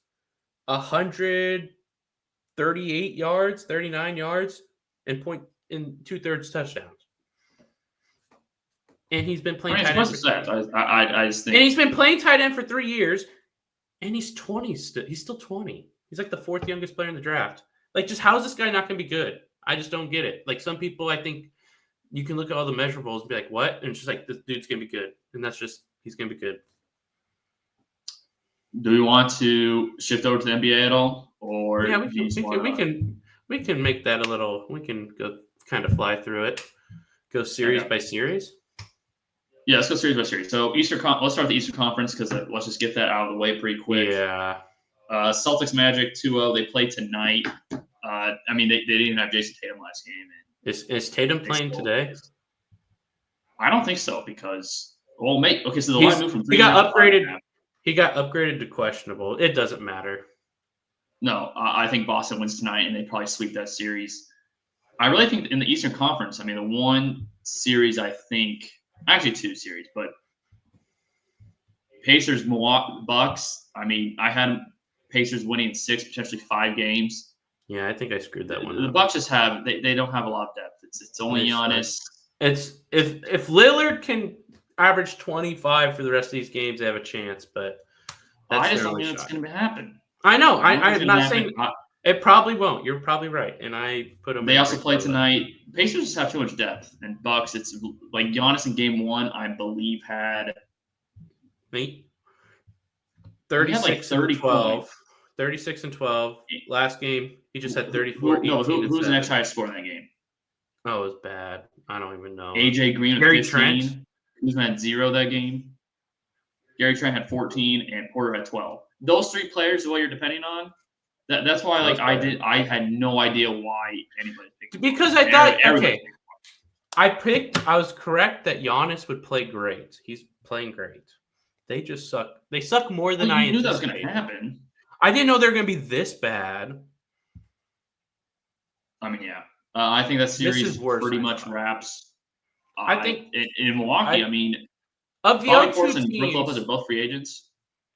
138 yards, 39 yards, and 2/3 touchdowns. And he's been playing tight end. I just think. And he's been playing tight end for 3 years, and he's 20. He's still 20. He's like the 4th youngest player in the draft. Just how is this guy not going to be good? I just don't get it. Some people, I think you can look at all the measurables and be like, what? And it's just this dude's going to be good. And that's just, he's going to be good. Do we want to shift over to the NBA at all? Or yeah, we can make that a little, we can go kind of fly through it. Go series by series. Yeah, let's go series by series. So let's start with the Eastern Conference because let's just get that out of the way pretty quick. Yeah. Celtics Magic 2-0. They play tonight. They didn't even have Jason Tatum last game. Is Tatum playing today? I don't think so because so the line moved from 3. He got upgraded. He got upgraded to questionable. It doesn't matter. No, I think Boston wins tonight and they probably sweep that series. I really think in the Eastern Conference, the one series actually 2 series, but Pacers, Milwaukee Bucks. I had Pacers winning 6, potentially 5 games. Yeah, I think I screwed that one up. The Bucks just they don't have a lot of depth. It's only Giannis. It's if Lillard can average 25 for the rest of these games, they have a chance. But I just don't think that's going to happen. I know. I'm not saying it probably won't. You're probably right. And I put them. They also play tonight. Pacers just have too much depth, and Bucks. It's like Giannis in Game 1, I believe, had 36 30 and 12. points. 36 and 12. Last game, he just had 34. Who was the next highest score in that game? Oh, it was bad. I don't even know. AJ Green Gary 15. Trent. Kuzma had 0 that game. Gary Trent had 14, and Porter had 12. Those 3 players is what you're depending on. That's why, I had no idea why anybody picked. Because I thought, I was correct that Giannis would play great. He's playing great. They just suck. They suck more than I knew that was going to happen. I didn't know they were going to be this bad. I mean, yeah. I think that series pretty much wraps. I think in Milwaukee, of the O2 and teams, Brook Lopez are both free agents.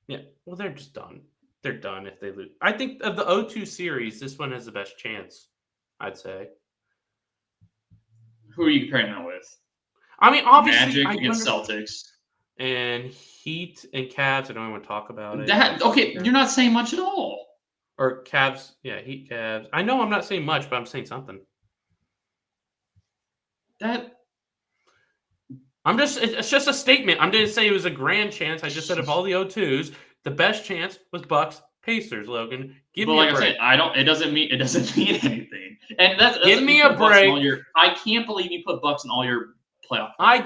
Yeah, well, they're just done. They're done if they lose. I think of the O2 series, this one has the best chance, I'd say. Who are you comparing that with? I mean, obviously, Magic against Celtics. And Heat and Cavs. I don't even want to talk about it. You're not saying much at all. Or Cavs. Yeah, Heat, Cavs. I know I'm not saying much, but I'm saying something. It's just a statement. I'm going to say it was a grand chance. I just said of all the O2s, the best chance was Bucks Pacers, Logan. Give me a break. It doesn't mean anything. And give me a break. I can't believe you put Bucks in all your playoff. I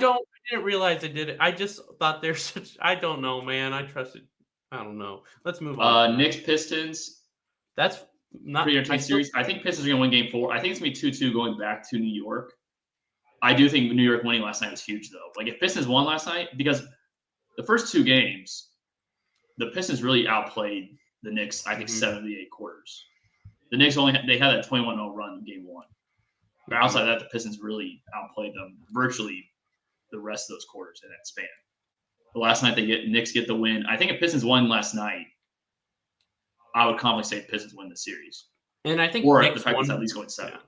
didn't realize they did it. I just thought they're such. I don't know, man. I trusted. I don't know. Let's move on. Knicks Pistons. That's not pretty entertaining series. I think Pistons are going to win Game 4. I think it's going to be 2-2 going back to New York. I do think New York winning last night was huge, though. Like, if Pistons won last night, because the first 2 games, the Pistons really outplayed the Knicks, I think, 7 of the 8 quarters. The Knicks they had that 21-0 run in Game 1. But outside of that, the Pistons really outplayed them virtually the rest of those quarters in that span. But last night, Knicks get the win. I think if Pistons won last night, I would confidently say Pistons win the series. And I think Knicks the Pistons at least going 7. Yeah.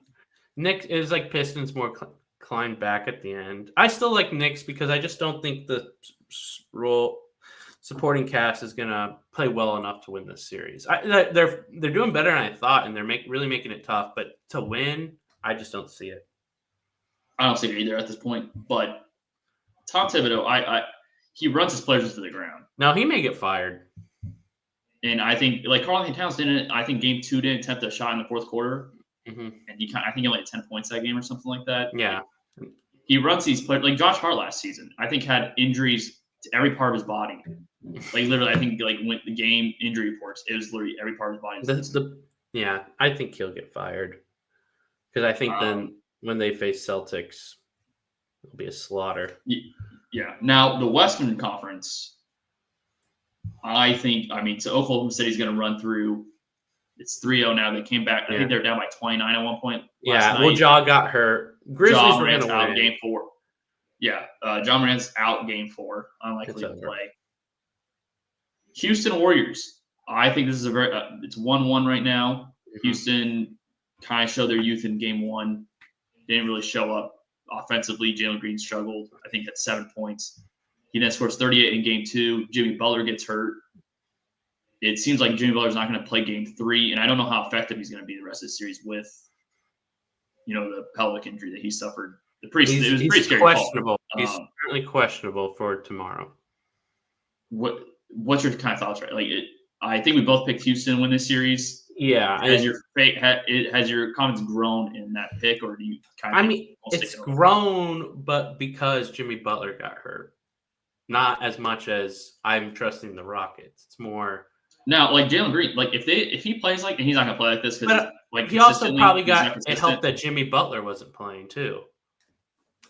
Knicks is like Pistons more climbed back at the end. I still like Knicks because I just don't think the supporting cast is going to play well enough to win this series. They're doing better than I thought, and they're really making it tough. But to win, I just don't see it. I don't see it either at this point. But Tom Thibodeau, he runs his players into the ground. Now, he may get fired. And I think, like Karl-Anthony Towns didn't. I think Game 2 didn't attempt a shot in the fourth quarter. Mm-hmm. And I think he only had 10 points that game or something like that. Yeah. He runs these players like Josh Hart last season. I think had injuries to every part of his body. Like literally, I think when the game injury reports, it was literally every part of his body. Yeah, I think he'll get fired because I think then when they face Celtics, it'll be a slaughter. Yeah. Now the Western Conference, I think. So Oklahoma City's going to run through. It's 3-0 now. They came back. I think they're down by 29 at one point. Well, Ja got hurt. Grizzlies ran away. Out Game 4. Yeah, John Morant's out Game 4. Unlikely to play. Houston Warriors. I think this is it's 1-1 right now. Mm-hmm. Houston kind of showed their youth in Game 1. Didn't really show up offensively. Jalen Green struggled. I think had 7 points. He then scores 38 in Game 2. Jimmy Butler gets hurt. It seems like Jimmy Butler's not going to play Game 3, and I don't know how effective he's going to be the rest of the series with, the pelvic injury that he suffered. It was pretty scary. Questionable. He's certainly questionable for tomorrow. What's your kind of thoughts, right? I think we both picked Houston to win this series. Yeah. Has your confidence grown in that pick, or do you kind of? It's grown, but because Jimmy Butler got hurt, not as much as I'm trusting the Rockets. It's more. Now, like Jalen Green, if he plays and he's not gonna play like this because he also probably it helped that Jimmy Butler wasn't playing too.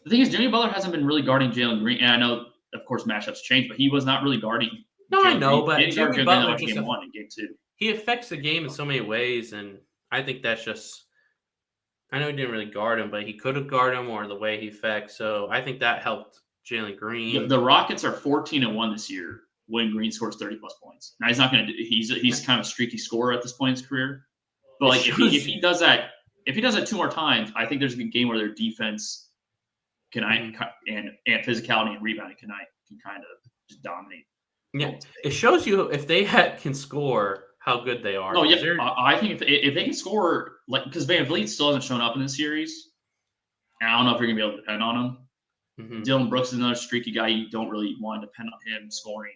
The thing is, Jimmy Butler hasn't been really guarding Jalen Green, and I know, of course, matchups change, but he was not really guarding. No, Jalen I know, Green. but Jimmy Butler Game 1 and Game 2. He affects the game in so many ways, and I think that's just. I know he didn't really guard him, but he could have guarded him, or the way he affects. So I think that helped Jalen Green. The Rockets are 14-1 this year when Green scores 30+ points. Now he's not going to. He's kind of a streaky scorer at this point in his career. But if he does that 2 more times, I think there's a game where their defense can and physicality and rebounding can can kind of just dominate. Yeah, it shows you if they can score how good they are. No, yeah, I think if they can score, like, because Van Vliet still hasn't shown up in this series, and I don't know if you're gonna be able to depend on him. Mm-hmm. Dylan Brooks is another streaky guy. You don't really want to depend on him scoring.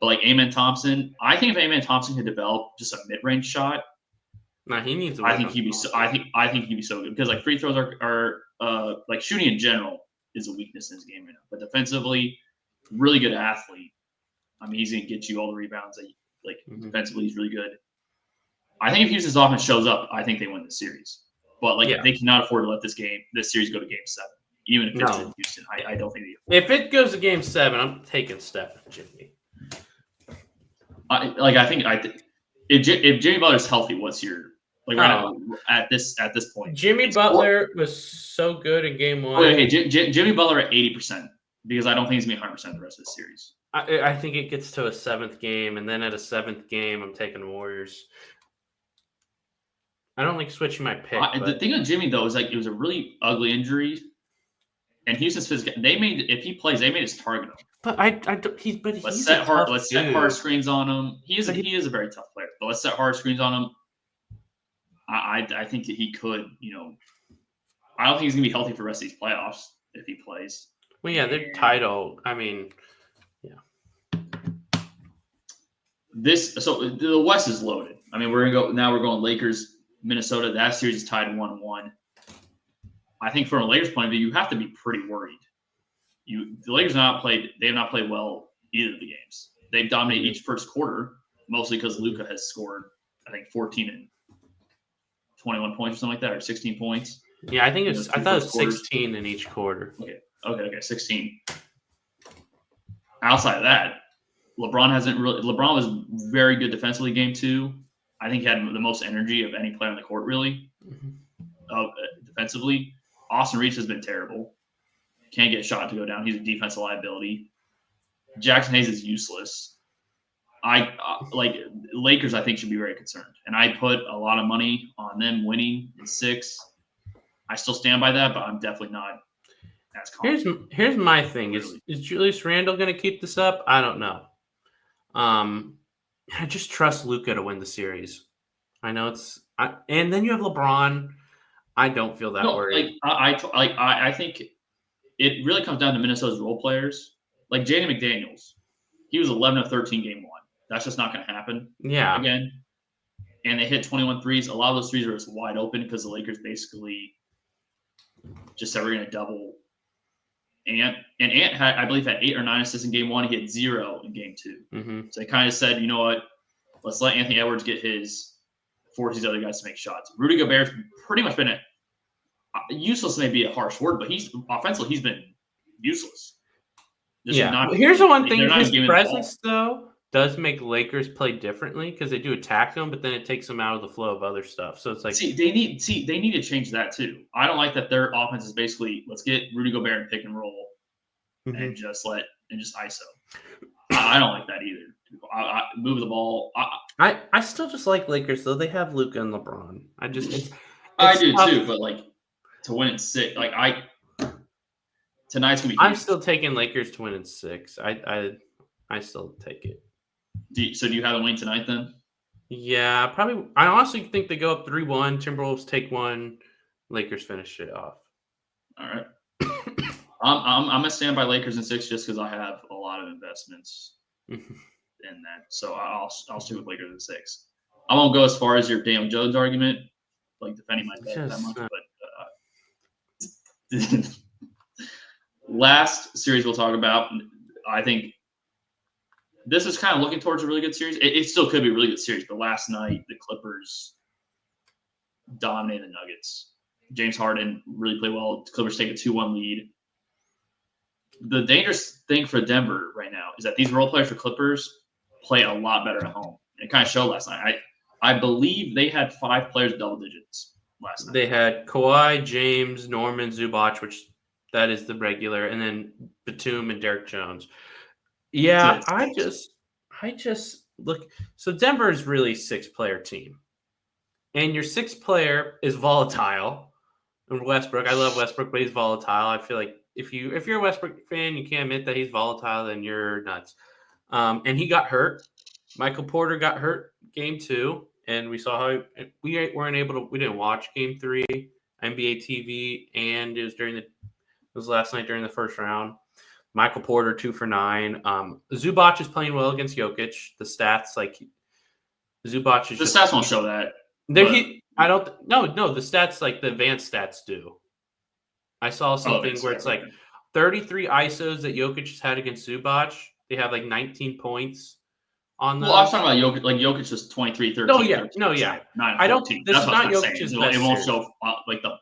But like Amen Thompson, I think if Amen Thompson could develop just a mid-range shot, nah, he needs. I think he'd be. I think he'd be so good because like free throws are like shooting in general is a weakness in his game right now. But defensively, really good athlete. I mean, he's gonna get you all the rebounds. That defensively, he's really good. I think if Houston's offense shows up, I think they win the series. But they cannot afford to let this series go to Game 7, even if it's in Houston. I don't think they. If it goes to Game 7, I'm taking Steph and Jimmy. I think if Jimmy Butler's healthy, what's your right now at this point? Jimmy Butler was so good in Game 1. Okay, Jimmy Butler at 80% because I don't think he's gonna be 100% the rest of the series. I think it gets to a 7th game, and then at a 7th game, I'm taking the Warriors. I don't like switching my pick. The thing with Jimmy though is it was a really ugly injury, and Houston's physical. If he plays, they made his target him. But let's set hard screens on him. He is a very tough player. But let's set hard screens on him. I think that he could. I don't think he's gonna be healthy for the rest of these playoffs if he plays. Well, yeah, they're title. I mean, yeah. So the West is loaded. I mean, we're going Lakers, Minnesota. That series is tied 1-1. I think from a Lakers point of view, you have to be pretty worried. The Lakers have not played well either of the games. They've dominated each first quarter, mostly because Luka has scored, I think, 14 and 21 points or something like that, or 16 points. Yeah, I think I thought it was 16 in each quarter. Okay, 16. Outside of that, LeBron was very good defensively game 2. I think he had the most energy of any player on the court, really, defensively. Austin Reeves has been terrible. Can't get a shot to go down. He's a defensive liability. Jackson Hayes is useless. Lakers, I think, should be very concerned. And I put a lot of money on them winning in 6. I still stand by that, but I'm definitely not as confident. Here's my thing. Is Julius Randle going to keep this up? I don't know. I just trust Luka to win the series. I know and then you have LeBron. I don't feel that worried. I think it really comes down to Minnesota's role players. Like Jaden McDaniels, he was 11 of 13 game 1. That's just not going to happen. Yeah. Again, and they hit 21 threes. A lot of those threes are just wide open because the Lakers basically just said we're going to double Ant. And Ant I believe had 8 or 9 assists in game 1. He had 0 in game 2. Mm-hmm. So they kind of said, you know what? Let's let Anthony Edwards get force these other guys to make shots. Rudy Gobert's pretty much been useless. May be a harsh word, but he's been useless. Here's the one thing: his presence though does make Lakers play differently because they do attack them, but then it takes them out of the flow of other stuff. So it's like they need to change that too. I don't like that their offense is basically let's get Rudy Gobert and pick and roll, and just ISO. I don't like that either. I move the ball. I still just like Lakers though. They have Luka and LeBron. I do too, but to win in 6, tonight's gonna be. I'm still taking Lakers to win in 6. I still take it. Do you have them win tonight then? Yeah, probably. I honestly think they go up 3-1. Timberwolves take 1. Lakers finish it off. All right. I'm gonna stand by Lakers in 6 just because I have a lot of investments in that. So I'll stick with Lakers in 6. I won't go as far as your Daniel Jones argument, defending my bet that much, but last series we'll talk about. I think this is kind of looking towards a really good series. It still could be a really good series, but last night the Clippers dominated the Nuggets. James Harden really played well. The Clippers take a 2-1 lead. The dangerous thing for Denver right now is that these role players for Clippers play a lot better at home. It kind of showed last night. I believe they had 5 players double digits last night. They had Kawhi, James, Norman, Zubac, which that is the regular, and then Batum and Derek Jones. Yeah, I just look. So Denver is really a 6-player team, and your 6th player is volatile. And Westbrook, I love Westbrook, but he's volatile. I feel like if you're a Westbrook fan, you can't admit that he's volatile, then you're nuts. And he got hurt. Michael Porter got hurt game 2, and we saw how we weren't able to. We didn't watch game 3 NBA TV, and it was last night during the first round. Michael Porter 2 for 9. Zubac is playing well against Jokic. The stats Zubac is the stats won't show that. I don't. No. The stats the advanced stats do. I saw something where it's 33 ISOs that Jokic has had against Zubac. They have 19 points on those. Well, I was talking about Jokic. Jokic was 23, 13. Oh yeah, 13, 9, I don't. 14. This That's is not Jokic's best. It won't show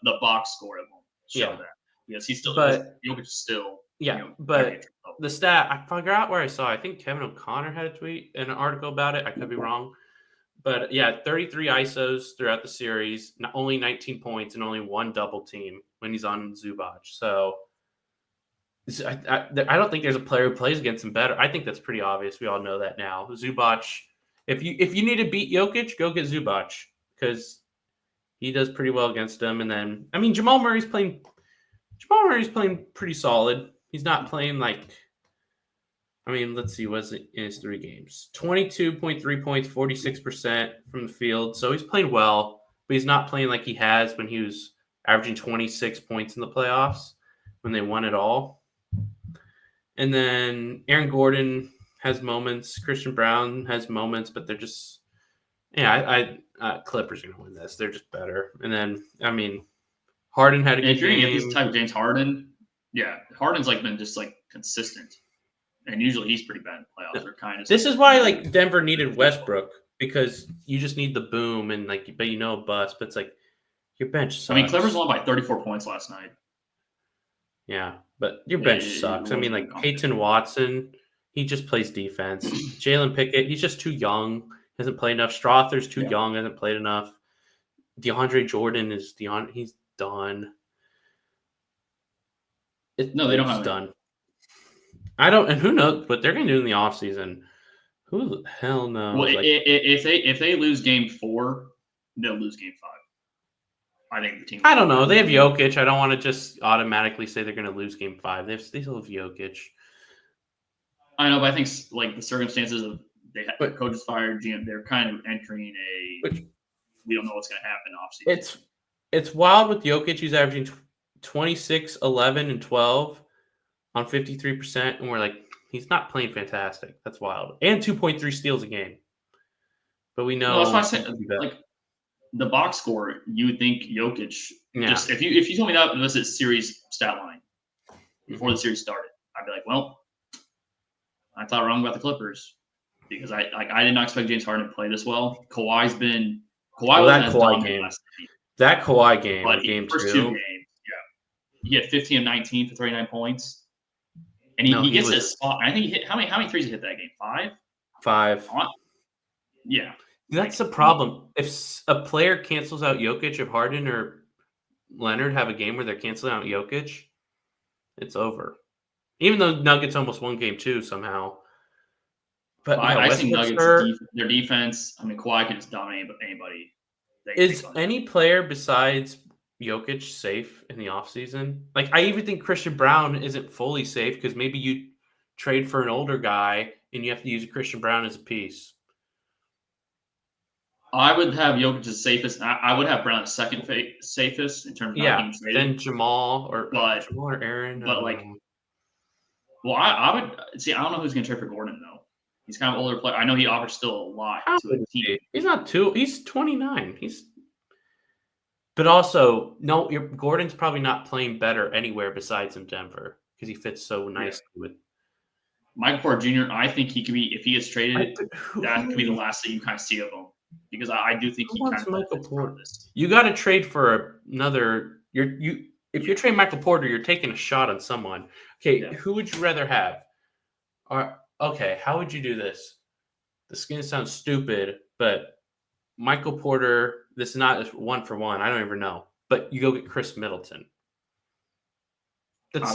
the box score. It won't show that. Yes, he's still. But Jokic is still. Yeah, but the stat I forgot where I saw. I think Kevin O'Connor had a tweet, an article about it. I could be wrong. But yeah, 33 ISOs throughout the series, only 19 points, and only 1 double team when he's on Zubac. So I don't think there's a player who plays against him better. I think that's pretty obvious. We all know that now. Zubac, if you need to beat Jokic, go get Zubac because he does pretty well against him. And then Jamal Murray's playing pretty solid. He's not playing let's see, what's it in his 3 games? 22.3 points, 46% from the field. So he's playing well, but he's not playing like he has when he was averaging 26 points in the playoffs when they won it all. And then Aaron Gordon has moments. Christian Brown has moments, but they're just, Clippers are going to win this. They're just better. And then, Harden had a good game. If you're going to get this type of James Harden, Harden's been just consistent. And usually he's pretty bad in the playoffs. Or kind of. This is why Denver needed Westbrook because you just need the boom and but a bust. But it's your bench sucks. Clippers won by 34 points last night. Yeah, but your bench sucks. Peyton Watson, he just plays defense. Jalen Pickett, he's just too young. Hasn't played enough. Strother's too young. Hasn't played enough. DeAndre Jordan he's done. They don't have done. I don't, and who knows what they're going to do in the offseason. Who the hell knows? Well, if they lose game 4, they'll lose game 5. I think the team. I don't know. They have Jokic. I don't want to just automatically say they're going to lose game 5. They still have Jokic. I know, but I think the circumstances of coaches fired, GM, they're kind of entering we don't know what's going to happen offseason. It's wild with Jokic. He's averaging 26, 11, and 12. On 53%, and we're he's not playing fantastic. That's wild. And 2.3 steals a game. But we know. No, that's why I said, the box score, you would think Jokic. Yeah. Just if you told me that was his series stat line before the series started, I'd be well, I thought wrong about the Clippers because I did not expect James Harden to play this well. Kawhi that Kawhi game. That Kawhi game, but game first 2. 2 games, he had 15 of 19 for 39 points. And he gets his spot. I think he hit how many threes he hit that game? 5? 5. Yeah. That's the problem. If a player cancels out Jokic, if Harden or Leonard have a game where they're canceling out Jokic, it's over. Even though Nuggets almost won game 2 somehow. But I think Nuggets, their defense, Kawhi can just dominate anybody. Is any player besides Jokic safe in the offseason? I even think Christian Brown isn't fully safe because maybe you trade for an older guy and you have to use Christian Brown as a piece. I would have Jokic as safest. I would have Brown as second safest in terms of not being traded. Then Jamal or Aaron. But I would see. I don't know who's going to trade for Gordon though. He's kind of older player. I know he offers still a lot to the team. He's not too. He's 29. But also, no, Gordon's probably not playing better anywhere besides in Denver because he fits so nicely with Michael Porter Jr. I think he could be, if he gets traded, that could be the last that you kind of see of him because I do think he kind of Michael Porter. You got to trade for another. If you're trading Michael Porter, you're taking a shot on someone. Okay, who would you rather have? Okay, how would you do this? This is going to sound stupid, but Michael Porter, this is not 1-for-1. I don't even know. But you go get Chris Middleton. That's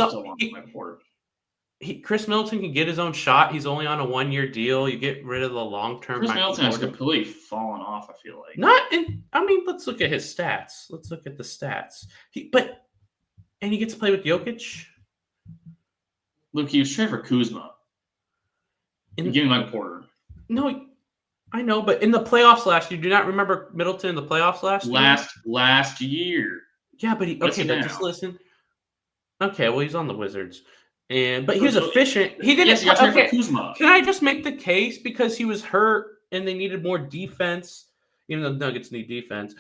Chris Middleton can get his own shot. He's only on a 1-year deal. You get rid of the long-term. Chris Middleton has completely fallen off, I feel like. Let's look at his stats. Let's look at the stats. He gets to play with Jokic. Luke, he was traded for Kuzma. You give me Michael Porter. No, I know, but in the playoffs last year, do you not remember Middleton in the playoffs last year? Last year. Yeah, but just listen. Okay, well, he's on the Wizards, but he was efficient. He didn't. Yes, he got traded for Kuzma. Can I just make the case because he was hurt and they needed more defense, even though the Nuggets need defense.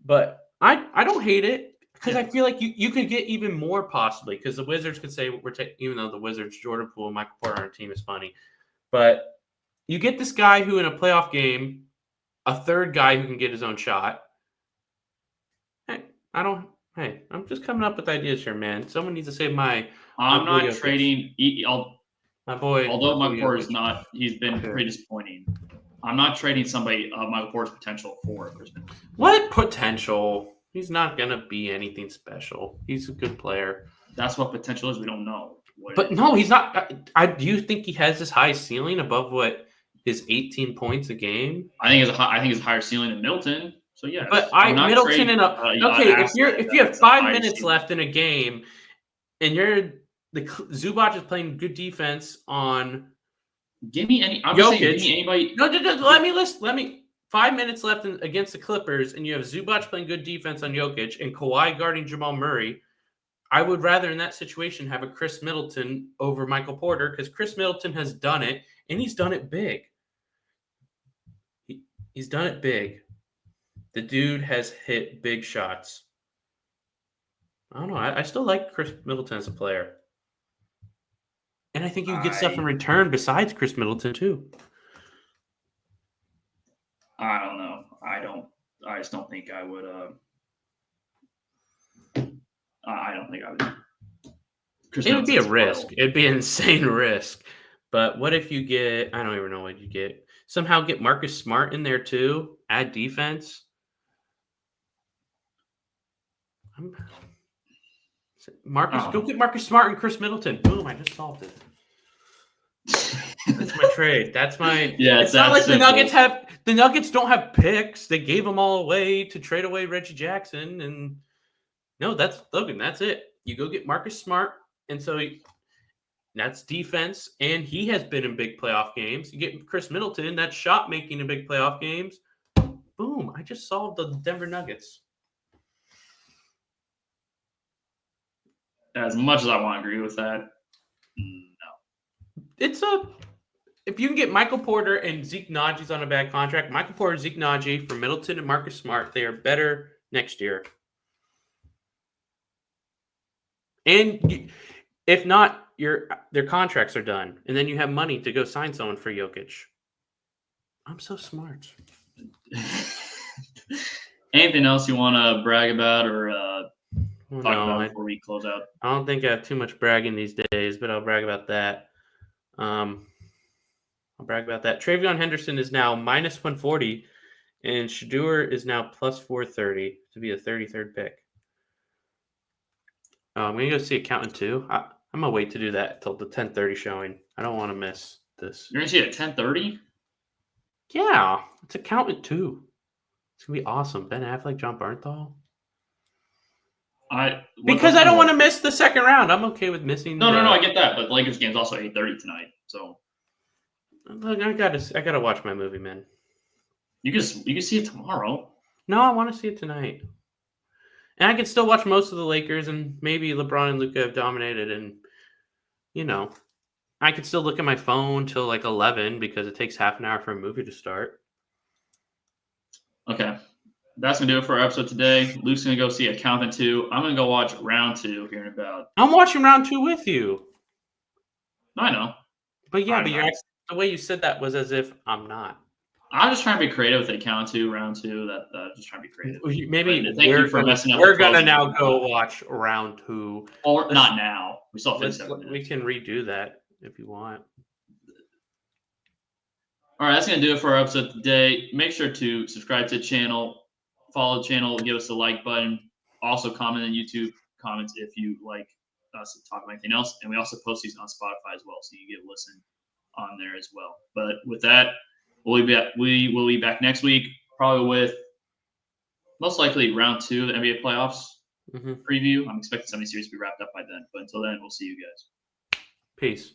But I don't hate it because I feel like you could get even more possibly because the Wizards could say we're taking, even though the Wizards, Jordan Poole, and Michael Porter on our team is funny, but you get this guy who in a playoff game, a third guy who can get his own shot. Hey, I'm just coming up with ideas here, man. Someone needs to save my. I'm not trading. My boy. Although Michael Porter's not, he's been pretty disappointing. I'm not trading somebody of Michael Porter's potential for Chris Middleton. What potential? He's not gonna be anything special. He's a good player. That's what potential is. We don't know. But no, he's not. Do you think he has this high ceiling above what his 18 points a game? I think it's a higher ceiling than Middleton. So yeah, but Middleton in a okay. If you have 5 minutes left in a game, and Zubac is playing good defense on. Give me any. I'm Jokic. saying, give me anybody. No, let me list. 5 minutes left against the Clippers, and you have Zubac playing good defense on Jokic and Kawhi guarding Jamal Murray. I would rather in that situation have a Chris Middleton over Michael Porter because Chris Middleton has done it, and he's done it big. He's done it big. The dude has hit big shots. I don't know. I still like Chris Middleton as a player. And I think you get stuff in return besides Chris Middleton, too. I don't know. I just don't think I would. I don't think I would. It would be a risk. It'd be an insane risk. But what if you get, I don't even know what you get. Somehow get Marcus Smart in there, too. Add defense. Go get Marcus Smart and Chris Middleton. Boom, I just solved it. That's my trade. That's my. Yeah, it's not like simple. The Nuggets don't have picks. They gave them all away to trade away Reggie Jackson, and no, that's Logan. That's it. You go get Marcus Smart, and so that's defense, and he has been in big playoff games. You get Chris Middleton, that's shot making in big playoff games. Boom! I just solved the Denver Nuggets. As much as I want to agree with that, no. If you can get Michael Porter and Zeke Najee's on a bad contract, Michael Porter, Zeke Naji for Middleton and Marcus Smart, they are better next year. And if not, their contracts are done, and then you have money to go sign someone for Jokic. I'm so smart. Anything else you want to brag about or talk about before we close out? I don't think I have too much bragging these days, but I'll brag about that. Travion Henderson is now minus 140, and Shedeur is now plus 430 to be a 33rd pick. I'm going to go see Accountant 2. I'm going to wait to do that until the 10:30 showing. I don't want to miss this. You're going to see it at 10:30? Yeah, it's Accountant 2. It's going to be awesome. Ben Affleck, John Bernthal. Because I don't want to miss the second round. I'm okay with missing. No, I get that. But the Lakers game's also 8:30 tonight. So look, I gotta watch my movie, man. You can see it tomorrow. No, I want to see it tonight. And I can still watch most of the Lakers, and maybe LeBron and Luka have dominated, and I could still look at my phone till like 11 because it takes half an hour for a movie to start. Okay. That's going to do it for our episode today. Luke's going to go see Accountant 2. I'm going to go watch Round 2 here in about. I'm watching Round 2 with you. I know. But the way you said that was as if I'm not. I'm just trying to be creative with Accountant 2, Round 2. Just trying to be creative. Maybe thank you for messing up. We're going to now go watch Round 2. Or not now. We still have 7 minutes. We can redo that if you want. All right, that's going to do it for our episode today. Make sure to subscribe to the channel. Follow the channel, give us the like button. Also comment in YouTube comments if you like us to talk about anything else. And we also post these on Spotify as well, so you get a listen on there as well. But with that, we will be back next week, probably with most likely Round 2 of the NBA playoffs preview. I'm expecting some of these series to be wrapped up by then. But until then, we'll see you guys. Peace.